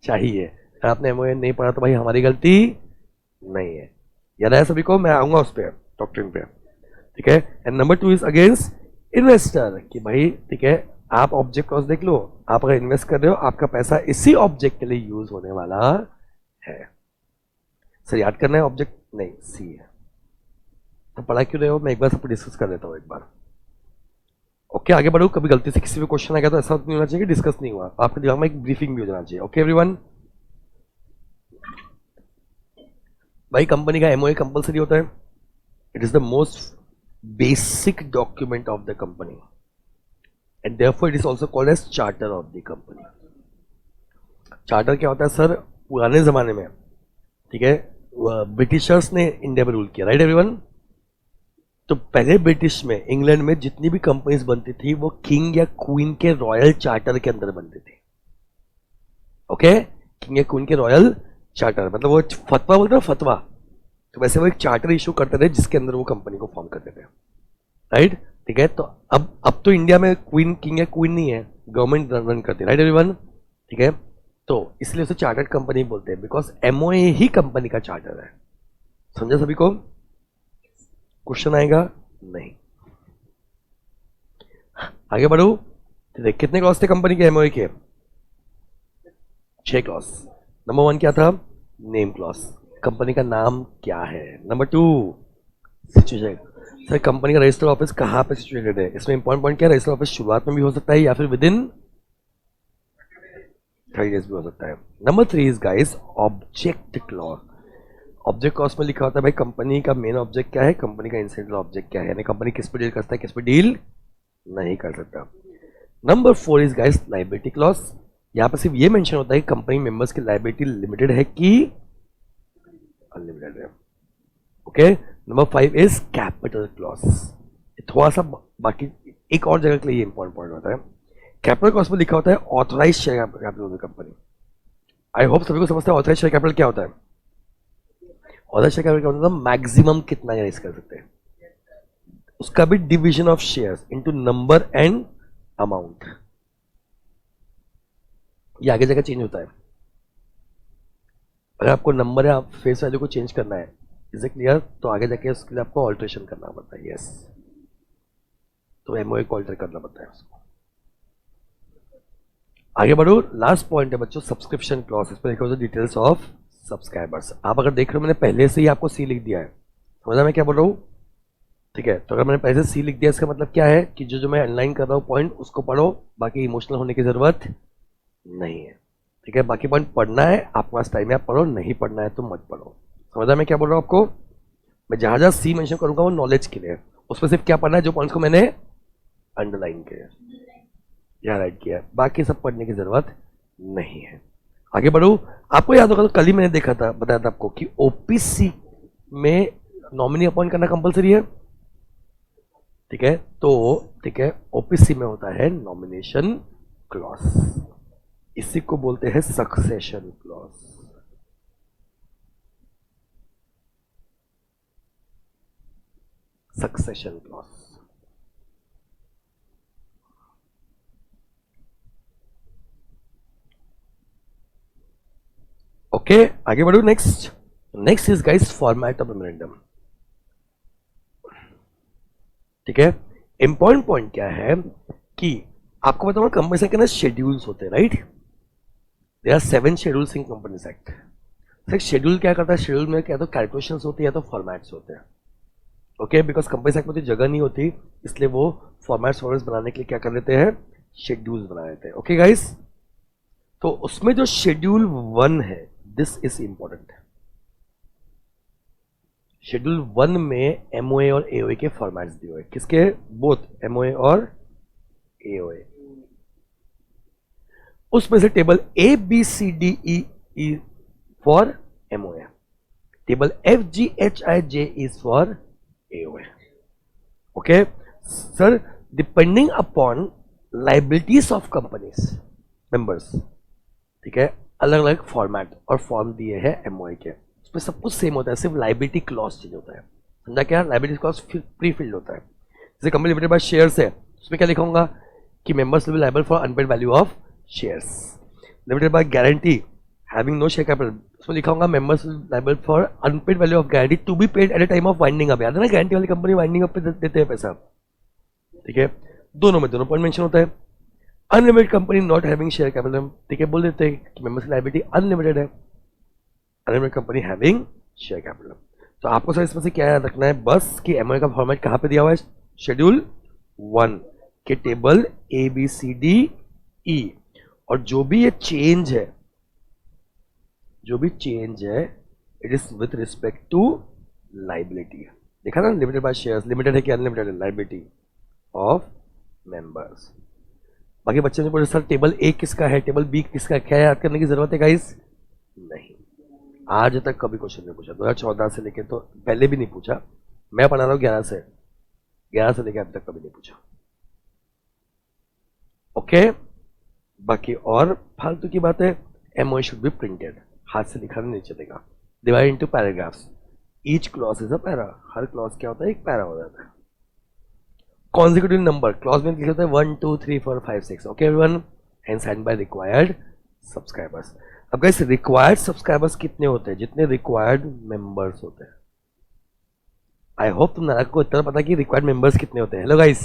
Speaker 1: चाहिए, अगर आपने एमओए नहीं पढ़ा तो भाई हमारी गलती नहीं है। याद आया सभी को? मैं आऊंगा उस पर डॉक्ट्रिन पे, ठीक है। And number 2 is against investor, कि भाई ठीक है आप ऑब्जेक्ट क्लॉज देख लो, आप अगर इन्वेस्ट कर रहे हो आपका पैसा इसी ऑब्जेक्ट के लिए यूज होने वाला है। सर याद करना है ऑब्जेक्ट, नहीं सी है। तो पढ़ा क्यों रहे हो, मैं एक बार सबको डिस्कस कर देता हूँ एक बार। ओके आगे बढ़ो। कभी गलती से किसी भी क्वेश्चन आ गया तो ऐसा नहीं होना चाहिए कि डिस्कस नहीं हुआ, आपके दिमाग में एक ब्रीफिंग भी हो जाना चाहिए। Okay everyone. भाई कंपनी का एमओए कंपलसरी होता है। It is the most basic document of the company and therefore it is also called as charter of the company. Charter क्या होता है सर, पुराने जमाने में, ठीक है, ब्रिटिशर्स ने इंडिया में रूल किया, राइट एवरीवन। तो पहले ब्रिटिश में, इंग्लैंड में जितनी भी कंपनीज बनती थी वो किंग या क्वीन के रॉयल चार्टर के अंदर बनती थी। ओके, किंग या क्वीन के रॉयल चार्टर, मतलब वो फतवा बोलते हैं फतवा, तो वैसे वो एक चार्टर इशू करते थे जिसके अंदर वो कंपनी को फॉर्म करते थे, राइट। ठीक है, तो अब तो इंडिया में क्वीन, किंग या क्वीन नहीं है, गवर्नमेंट रन करती है, राइट एवरीवन। ठीक है, तो इसलिए उसे चार्टर्ड कंपनी बोलते हैं, बिकॉज एमओए ही कंपनी का चार्टर है। समझा सभी को? क्वेश्चन आएगा नहीं। आगे बढ़ो। कितने क्लॉज थे कंपनी के एमओए के? 6 क्लॉज। नंबर 1 क्या था? नेम क्लॉज, कंपनी का नाम क्या है। नंबर 2 सिचुएशन, सर कंपनी का रजिस्टर ऑफिस कहाँ पे सिचुएटेड है। इसमें इंपॉर्टेंट पॉइंट क्या है, रजिस्टर ऑफिस शुरुआत में भी हो सकता है या फिर विद इन 30 डेज भी हो सकता है। Number 3 is guys object clause. Object clause में लिखा होता है भाई कंपनी का मेन ऑब्जेक्ट क्या है, कंपनी का इंसिडेंटल ऑब्जेक्ट क्या है, यानी कंपनी किस पे डील करता है, किस पे डील नहीं कर सकता। Number 4 is guys liability clause. यहां पर सिर्फ ये मेंशन होता है कंपनी मेंबर्स की लायबिलिटी लिमिटेड है कि अनलिमिटेड है। Okay, number 5 is capital clause. थोड़ा सा बाकी एक और जगह के लिए इंपॉर्टेंट पॉइंट होता है। कैपिटल क्लॉज में लिखा होता है authorise share capital of the company. I hope सभी को समझते हैं ऑथराइज शेयर कैपिटल क्या होता है। ऑथराइज शेयर कैपिटल क्या होता है, मैक्सिमम कितना रेज कर सकते हैं, उसका भी division of shares into number and amount. ये आगे जाकर चेंज होता है। अगर आपको नंबर या फेस वैल्यू को चेंज करना है, इज इट क्लियर, तो आगे जाके उसके लिए आपको ऑल्ट्रेशन करना पड़ता है। यस, तो एमओए को ऑल्टर करना पड़ता है उसको। आगे बढ़ो। लास्ट पॉइंट है बच्चों सब्सक्रिप्शन क्लॉज। इस पर लिखा होता है डिटेल्स ऑफ सब्सक्राइबर्स। आप अगर देख रहे हो मैंने पहले से ही आपको सी लिख दिया है, समझा मैं क्या बोल रहा हूँ? ठीक है, तो अगर मैंने पहले से सी लिख दिया इसका मतलब क्या है कि जो मैं अनलाइन कर रहा हूँ पॉइंट उसको पढ़ो, बाकी इमोशनल होने की जरूरत नहीं है। ठीक है, बाकी पॉइंट पढ़ना है, आपके पास टाइम है आप पढ़ो, नहीं पढ़ना है तो मत पढ़ो। समझा मैं क्या बोल रहा हूँ आपको? मैं जहां जहां सी मेंशन करूंगा वो नॉलेज के लिए, उसमें सिर्फ क्या पढ़ना है, जो पॉइंट्स को मैंने अंडरलाइन किया या राइट किया है, बाकी सब पढ़ने की जरूरत नहीं है। आगे बढ़ो। आपको याद होगा तो कल ही मैंने देखा था, बताया था आपको कि ओपीसी में नॉमिनी अपॉइंट करना कंपलसरी है। ठीक है, तो ठीक है, ओपीसी में होता है नॉमिनेशन क्लॉज, इसी को बोलते हैं succession clause. Succession clause. Okay, आगे बढ़ो। Next is guys format of memorandum. ठीक है, इंपॉर्टेंट पॉइंट क्या है कि आपको बताऊंगा कंपनी के ना शेड्यूल्स होते हैं, right. There are 7 schedules in companies act. Sir schedule क्या करता है, शेड्यूल में क्या तो कैलकुलेशंस होती है या तो फॉर्मेट्स होते हैं। ओके, बिकॉज कंपनी एक्ट में तो जगह नहीं होती, इसलिए वो फॉर्मेट्स बनाने के लिए क्या कर लेते हैं, शेड्यूल्स बना लेते हैं। ओके गाइस, तो उसमें जो शेड्यूल 1 है, दिस इज इंपॉर्टेंट। शेड्यूल 1 में एमओए और एओए के फॉर्मेट्स दिए हुए, किसके, बोथ एमओए और एओए। उसमें से table A B C D E for MOA, table F G H I J is for AOA. Okay sir, depending upon liabilities of companies members, ठीक है, अलग अलग फॉर्मेट और फॉर्म दिए हैं एमओए के। उसमें सब कुछ सेम होता है, सिर्फ लाइबिलिटी क्लॉज चेंज होता है। समझा क्या? लाइबिलिटी क्लॉज प्री फिल्ड होता है। जैसे कंपनी लिमिटेड बाय शेयर्स है, उसमें क्या लिखूंगा कि members will be liable for unpaid value of shares. Limited by guarantee having no share capital, उसमें लिखा होगा members liable for unpaid value of guarantee to be paid at a time of winding up. याद है ना, guarantee वाली company winding up पे देते हैं पैसा। ठीक है, दोनों में दोनों पॉइंट मेंशन होता है। Unlimited company not having share capital, ठीक है, बोल देते हैं कि मेंबर्स की लायबिलिटी अनलिमिटेड है। Unlimited company having share capital. तो आपको सर इसमें से क्या याद रखना है बस कि एमओए का फॉर्मेट कहाँ पे दिया हुआ है, शेड्यूल 1 के table A B C D E, और जो भी ये चेंज है, जो भी चेंज है it is with respect to liability. देखा ना, लिमिटेड बाय शेयर्स, लिमिटेड है कि अनलिमिटेड है, लाइबिलिटी ऑफ मेंबर्स। बाकी बच्चे ने पूछा सर टेबल ए किसका है, टेबल बी किसका है, क्या याद करने की जरूरत है गाइस? नहीं, आज तक कभी क्वेश्चन नहीं पूछा, 2014 से लेके तो पहले भी नहीं पूछा, मैं पढ़ा रहा हूँ 11 से लेके अब तक कभी नहीं पूछा। ओके, बाकी और फालतू की बात है, एमओए शुड बी प्रिंटेड, हाथ से लिखा नहीं चलेगा, divide into paragraphs, each clause is a para, her clause क्या होता है, एक पैरा हो जाता है। कॉन्जिक्यूटिव नंबर क्लॉज में लिखा होता है 1 2 3 4 5 6, okay everyone, and sign by required subscribers. अब गाइस रिक्वायर्ड सब्सक्राइबर्स कितने होते हैं? जितने रिक्वायर्ड मेंबर्स होते हैं। आई होप तुम नारा को इतना पता कि रिक्वायर्ड मेंबर्स कितने होते हैं। हेलो गाइस,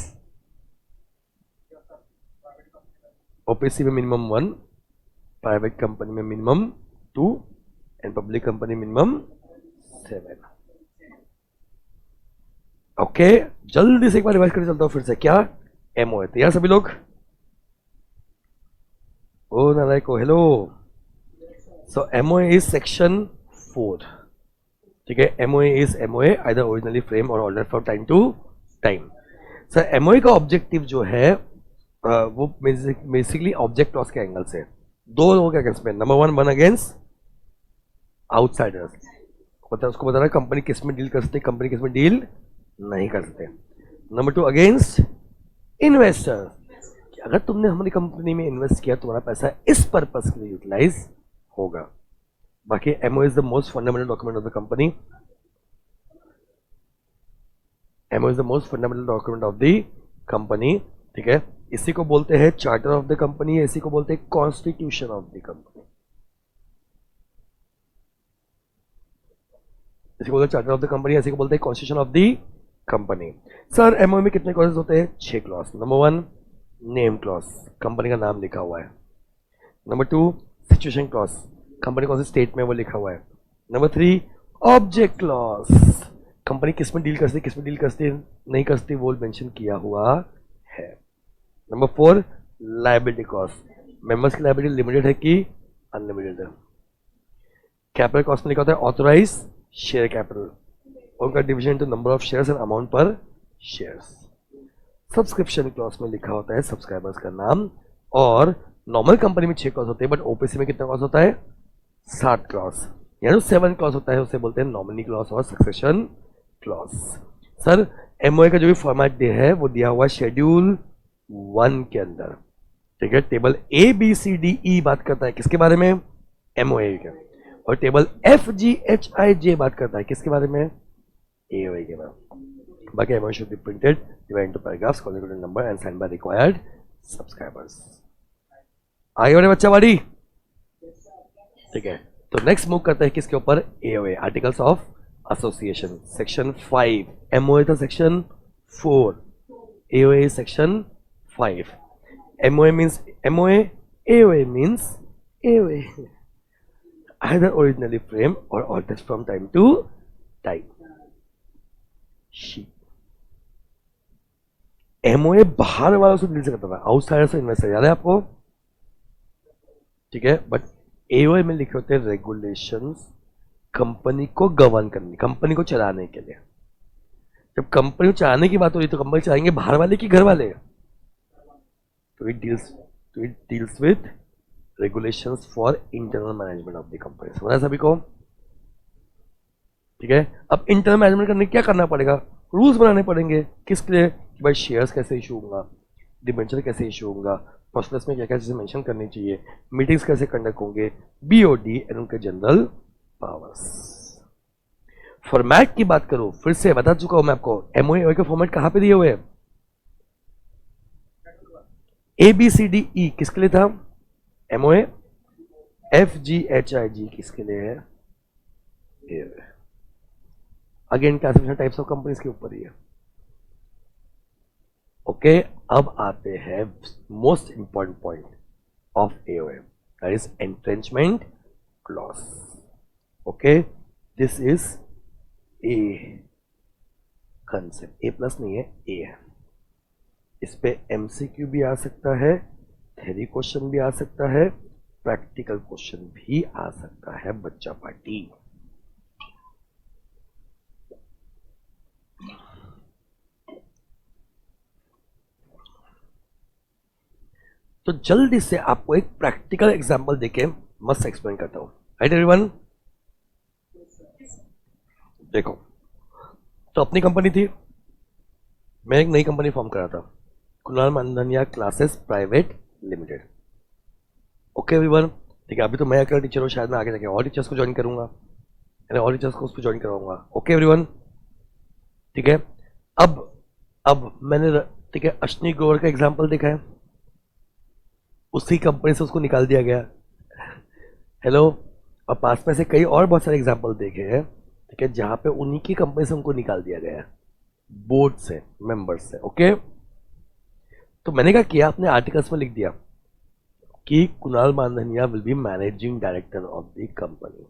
Speaker 1: ओपीसी में मिनिमम 1, प्राइवेट कंपनी में minimum 2 and public company minimum 7। Okay, जल्दी से एक बार रिवाइज करके चलता हूं फिर से। क्या एमओए तैयार सभी लोग? ओ नारायण को hello. So MOA is section 4, ठीक है। MOA is MOA either originally frame or order from time to time. Sir MOA का ऑब्जेक्टिव जो है वो बेसिकली ऑब्जेक्ट लॉस के एंगल से दो लोगों के अगेंस्ट में, नंबर 1 अगेंस्ट आउटसाइडर्स, मतलब उसको बता रहा है कंपनी किस में डील कर सकते, कंपनी किस में डील नहीं कर सकते। नंबर 2 अगेंस्ट इन्वेस्टर, अगर तुमने हमारी कंपनी में इन्वेस्ट किया तुम्हारा पैसा इस पर्पस के लिए यूटिलाइज होगा। बाकी MOA is the most fundamental document of the company, MOA is the most fundamental document of the company, ठीक है। इसी को बोलते हैं चार्टर ऑफ द कंपनी, इसी को बोलते हैं कॉन्स्टिट्यूशन ऑफ द कंपनी, इसी को बोलते हैं चार्टर ऑफ द कंपनी, इसी को बोलते हैं constitution of the company. Sir MOA में कितने क्लॉजेस होते हैं? 6 clause. Number 1 name clause, company का नाम लिखा हुआ है। नंबर 2 सिचुएशन क्लॉज, कंपनी कौन से स्टेट में वो लिखा हुआ है। नंबर 3 ऑब्जेक्ट क्लॉज, कंपनी किस में डील करती, किस में डील करती नहीं करती वो मेंशन किया हुआ है। नंबर 4 लायबिलिटी कॉस्ट, मेंबर्स की लायबिलिटी लिमिटेड है कि अनलिमिटेड है। कैपिटल कॉस्ट में लिखा होता है ऑथराइज शेयर कैपिटल, उनका division to number of shares and amount per shares. Subscription clause में लिखा होता है सब्सक्राइबर्स का नाम, और नॉर्मल कंपनी में 6 क्लॉज होते हैं, बट ओपीसी में कितना क्लॉज होता है? 7 क्लॉज, यानी 7 क्लॉज होता है, उसे बोलते हैं नॉमिनी क्लॉज और सक्सेशन क्लॉज। सर एमओए का जो भी फॉर्मेट है वो दिया हुआ शेड्यूल 1 के अंदर, ठीक है। Table A B C D E बात करता है किसके बारे में? एमओए के, और table F G H I J बात करता है किसके बारे में? एओए के बारे में। बाकी MOA should be printed, divide into paragraphs, consecutive number and sign by required subscribers. आगे बढ़े बच्चा वाली, ठीक है। तो नेक्स्ट मूव करते हैं किसके ऊपर? AOA, articles of association, section 5। MOA था section 4, AOA section 5। MOA means MOA, AOA means AOA, either originally framed or altered from time to time। MOA बाहर वालों से डील से करता था, आउटसाइडर से इन्वेस्टर, याद है आपको? ठीक है, बट एओए में लिखे होते हैं रेगुलेशंस कंपनी को गवर्न करने, कंपनी को चलाने के लिए। जब कंपनी को चलाने की बात हो रही तो कंपनी चलाएंगे बाहर वाले कि घर वाले? तो it deals with regulations for internal management of the company. समझा सभी को? ठीक है। अब इंटरनल मैनेजमेंट करने क्या करना पड़ेगा? रूल्स बनाने पड़ेंगे। किसके लिए? कि भाई शेयर्स कैसे इशू होगा, डिबेंचर कैसे इशू होगा, प्रोस्पेक्टस में क्या क्या चीजें मेंशन करनी चाहिए, मीटिंग्स कैसे कंडक्ट होंगे, बीओडी एंड उनके जनरल पावर्स। फॉर्मेट की बात करूं, फिर से बता चुका हूं मैं आपको, एमओए के फॉर्मेट कहां पे दिए हुए हैं? ए बी सी डी ई किसके लिए था? MOA. F G H I G किसके लिए है? Again classification types of companies के ऊपर ही है। ओके, अब आते हैं most important point of AOA, that is entrenchment clause. Okay, this is a concept, a plus नहीं है, ए है। इस पे एमसीक्यू भी आ सकता है, थ्योरी क्वेश्चन भी आ सकता है, प्रैक्टिकल क्वेश्चन भी आ सकता है बच्चा पार्टी। तो जल्दी से आपको एक प्रैक्टिकल एग्जांपल देके मस्त एक्सप्लेन करता हूं। राइट एवरीवन, देखो, तो अपनी कंपनी थी, मैं एक नई कंपनी फॉर्म करा था, Kunal Mandhania classes private limited. Okay everyone, ठीक है, अभी तो मैं अकेला टीचर हूँ, शायद मैं आगे जाके और टीचर्स को ज्वाइन करूंगा, और टीचर्स को उस पर ज्वाइन करवाऊंगा। ओके एवरीवन, ठीक है। अब मैंने, ठीक है, अश्विनी ग्रोवर का एग्जांपल देखा है, उसी कंपनी से उसको निकाल दिया गया। हेलो, और पास में से कई और बहुत सारे एग्जांपल देखे हैं, ठीक है, जहां पे उन्हीं की कंपनी से उनको निकाल दिया गया है, बोर्ड से, मेंबर्स से। ओके, तो मैंने क्या किया, अपने आर्टिकल्स में लिख दिया कि Kunal Mandhania will be managing director of the company.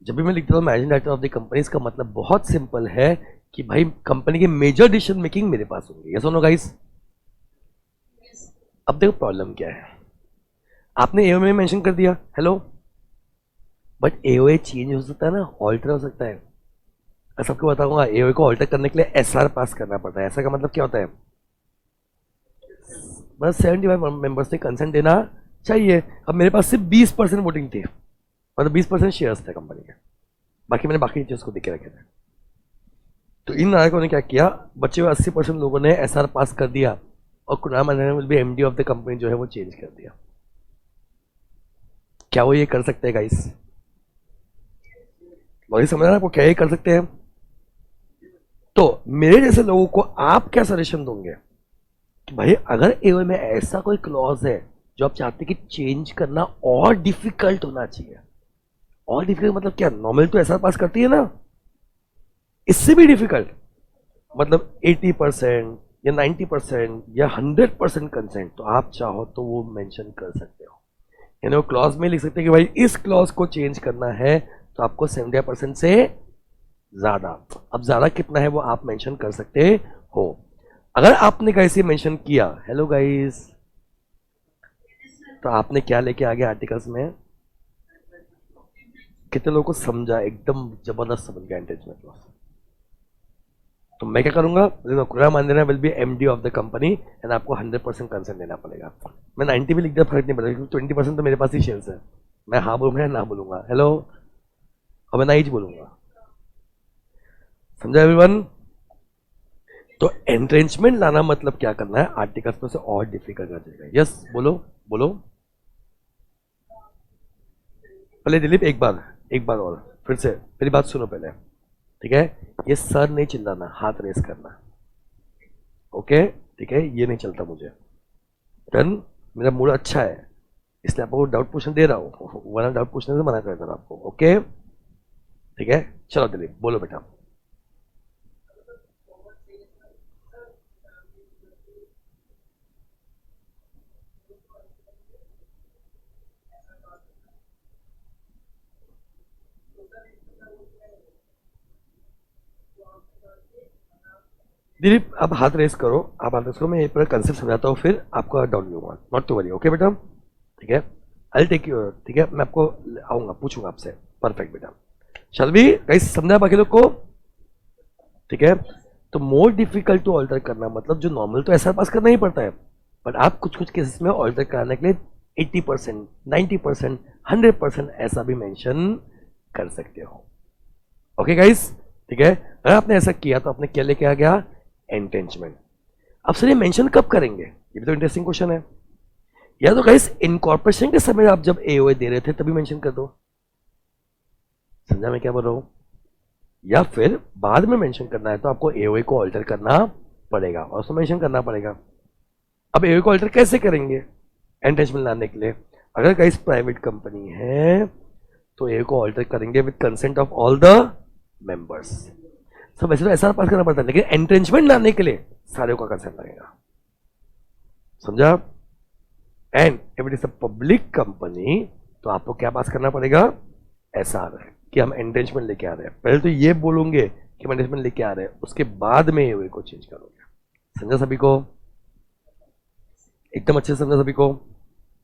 Speaker 1: जब भी मैं लिखता हूँ managing director of the company, इसका मतलब बहुत सिंपल है कि भाई कंपनी के मेजर डिसीजन मेकिंग मेरे पास होंगे। यस और नो गाइस? अब देखो प्रॉब्लम क्या है, आपने एओए में मेंशन कर दिया, हेलो, बट एओए चेंज हो सकता है ना, ऑल्टर हो सकता है। मैं सबको बताऊंगा, एओए को ऑल्टर करने के लिए एसआर पास करना पड़ता है। ऐसा का मतलब क्या होता है, बस 75 मेंबर्स से कंसेंट देना चाहिए। अब मेरे पास सिर्फ 20% वोटिंग थी, मतलब 20% शेयर्स थे कंपनी के, बाकी मैंने बाकी टीचर्स को देखे रखे थे। तो इन नायकों ने क्या किया, बच्चे 80% लोगों ने एसआर पास कर दिया, और Kunal Mandhania will be MD of the company जो है वो चेंज कर दिया। क्या वो ये कर सकते हैं गाइस? वही समझ रहे हैं आपको, क्या ये कर सकते हैं? तो मेरे जैसे लोगों को आप क्या सजेशन दोगे कि भाई अगर एओए में ऐसा कोई क्लॉज है जो आप चाहते हैं कि चेंज करना और डिफिकल्ट होना चाहिए, और डिफिकल्ट मतलब क्या, नॉर्मल तो एसआर पास करती है ना, इससे भी डिफिकल्ट, मतलब 80% या 90% या 100% कंसेंट, तो आप चाहो तो वो मेंशन कर सकते हो, यानी वो क्लॉज में लिख सकते हैं कि भाई इस क्लॉज को चेंज करना है तो आपको 70% से ज्यादा। अब ज्यादा कितना है वो आप मेंशन कर सकते हो। अगर आपने कैसे मेंशन किया, हेलो गाइस, तो आपने क्या लेके आ गया आर्टिकल्स में, कितने लोगों को समझा, एकदम जबरदस्त समझ गया एंटेजमेंट क्लॉज। तो मैं क्या करूंगा, Kunal Mandhania will be MD of the company and आपको 100% कंसेंट देना पड़ेगा। मैं 90 भी लिख दिया, फर्क नहीं पड़ेगा, क्योंकि 20% तो मेरे पास ही शेयर्स है। मैं हाँ बोलूंगा या ना बोलूंगा, हेलो, और मैं ना ही बोलूंगा। समझा एवरीवन? तो एंट्रेंचमेंट लाना मतलब क्या करना है, आर्टिकल्स में से और डिफिकल्ट कर देगा। यस, बोलो बोलो, पहले दिलीप एक बार और फिर से मेरी बात सुनो पहले, ठीक है? ये सर नहीं चिल्लाना, हाथ रेस करना, ओके? ठीक है, ये नहीं चलता मुझे। डन? मेरा मूड अच्छा है इसलिए आपको डाउट पूछने दे रहा हूँ, वरना डाउट पूछने से मना कर देता आपको। ओके, ठीक है, चलो दिलीप बोलो बेटा। दिलीप आप हाथ रेस करो, आप हाथ रेस करो, मैं ये पूरा कंसेप्ट समझाता हूँ, फिर आपका डाउन लूंगा, नॉट टू वरी। ओके बेटा, ठीक है, आई टेक यू, ठीक है, मैं आपको आऊंगा, पूछूंगा आपसे। परफेक्ट बेटा, चल भी गाइस, समझा बाकी लोग को? ठीक है, तो मोर डिफिकल्ट टू ऑल्टर करना मतलब जो नॉर्मल तो ऐसा पास करना ही पड़ता है, बट आप कुछ कुछ केसेस में ऑल्टर कराने के लिए 80%, 90%, 100% ऐसा भी मेंशन कर सकते हो। ओके गाइस, ठीक है, अगर आपने ऐसा किया तो आपने क्या लेके आ गया, एंटेंचमेंट। अब सर ये मेंशन कब करेंगे, ये भी तो इंटरेस्टिंग क्वेश्चन है। या तो गाइस इनकॉर्पोरेशन के समय आप जब एओए दे रहे थे तभी मेंशन कर दो, समझा मैं क्या बोल रहा हूं? या फिर बाद में मेंशन करना है तो आपको एओए को ऑल्टर करना पड़ेगा और उसको मेंशन करना पड़ेगा। अब एओए को ऑल्टर कैसे करेंगे एंटेंचमेंट लाने के लिए? अगर गाइस प्राइवेट कंपनी है तो एओए को ऑल्टर करेंगे with consent of all the members. सब वैसे तो ऐसा पास करना पड़ता है, लेकिन एंट्रेंचमेंट लाने के लिए सारे का कंसेंट लगेगा, समझा? And if it is a public company तो आपको क्या पास करना पड़ेगा, SR कि हम एंटेंचमेंट लेके आ रहे हैं। पहले तो ये बोलूंगे कि हम एंटेंचमेंट लेके आ रहे हैं, उसके बाद में AOA को चेंज करोगे। समझा सभी को? एकदम अच्छे से समझा सभी को?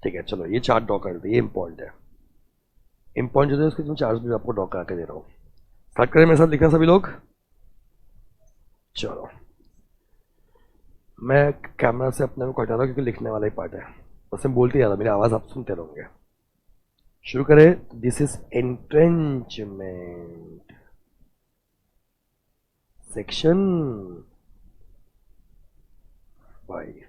Speaker 1: ठीक है, चलो ये चार्ट ड्रॉ कर दे, ये इंपॉर्टेंट है। इंपॉर्टेंट जो है उसके तुम चार्ट भी आपको ड्रॉ करा के दे रहा हूँ। स्टार्ट करें मेरे साथ लिखना सभी लोग। चलो मैं कैमरा से अपने को हटा रहा हूँ क्योंकि लिखने वाला ही पार्ट है, उसमें बोलते जा रहा, मेरी आवाज़ आप सुनते रहोगे। शुरू करें। This is entrenchment section 5।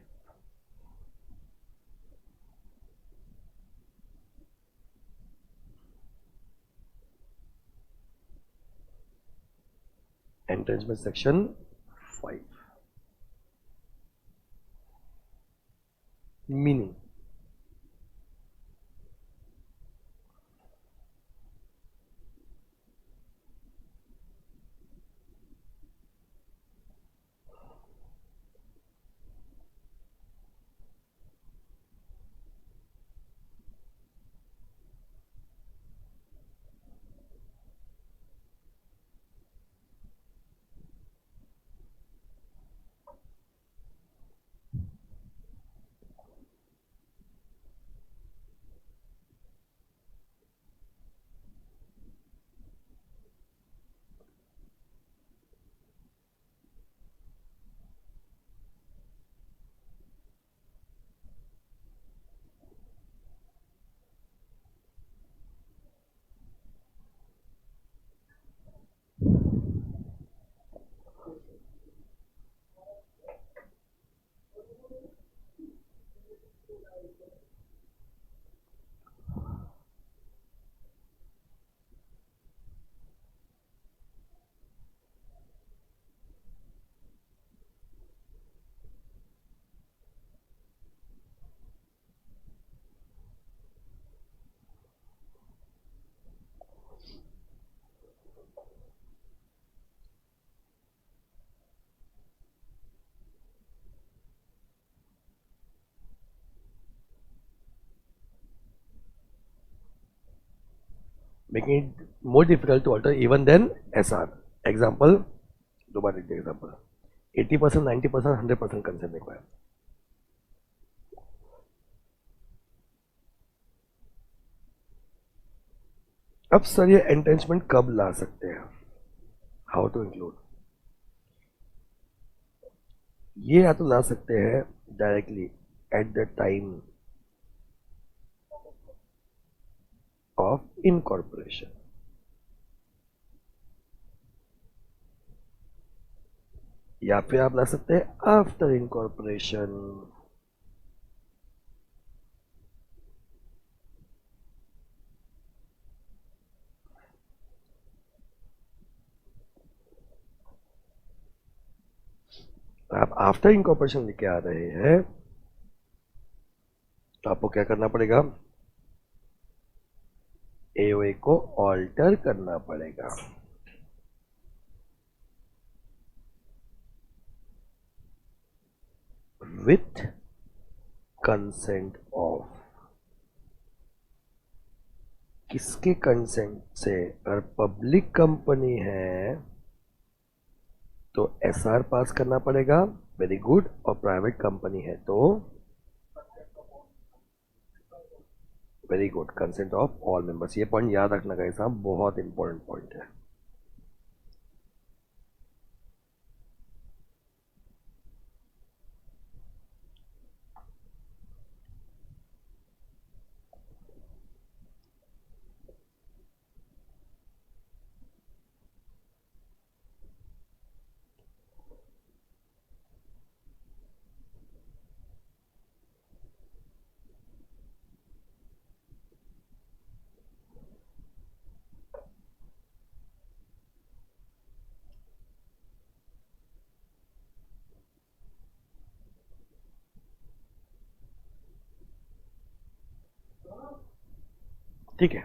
Speaker 1: Entrenchment section 5 meaning making it more difficult to alter even than SR. Example, दोबारा लिख दे एग्जाम्पल। 80%, 90%, 100% consent required. अब सर ये एंटेंचमेंट कब ला सकते हैं? How to include? ये या तो ला सकते हैं directly at the time of incorporation, या फिर आप ला सकते हैं आफ्टर इनकॉर्पोरेशन। आप आफ्टर इनकॉर्पोरेशन लेके आ रहे हैं तो आपको क्या करना पड़ेगा? AOA को ऑल्टर करना पड़ेगा। विथ कंसेंट ऑफ, किसके कंसेंट से? अगर पब्लिक कंपनी है तो SR पास करना पड़ेगा, वेरी गुड। और प्राइवेट कंपनी है तो very good, consent of all members. ये पॉइंट याद रखना गाइस साहब, बहुत इंपॉर्टेंट पॉइंट है। ठीक है,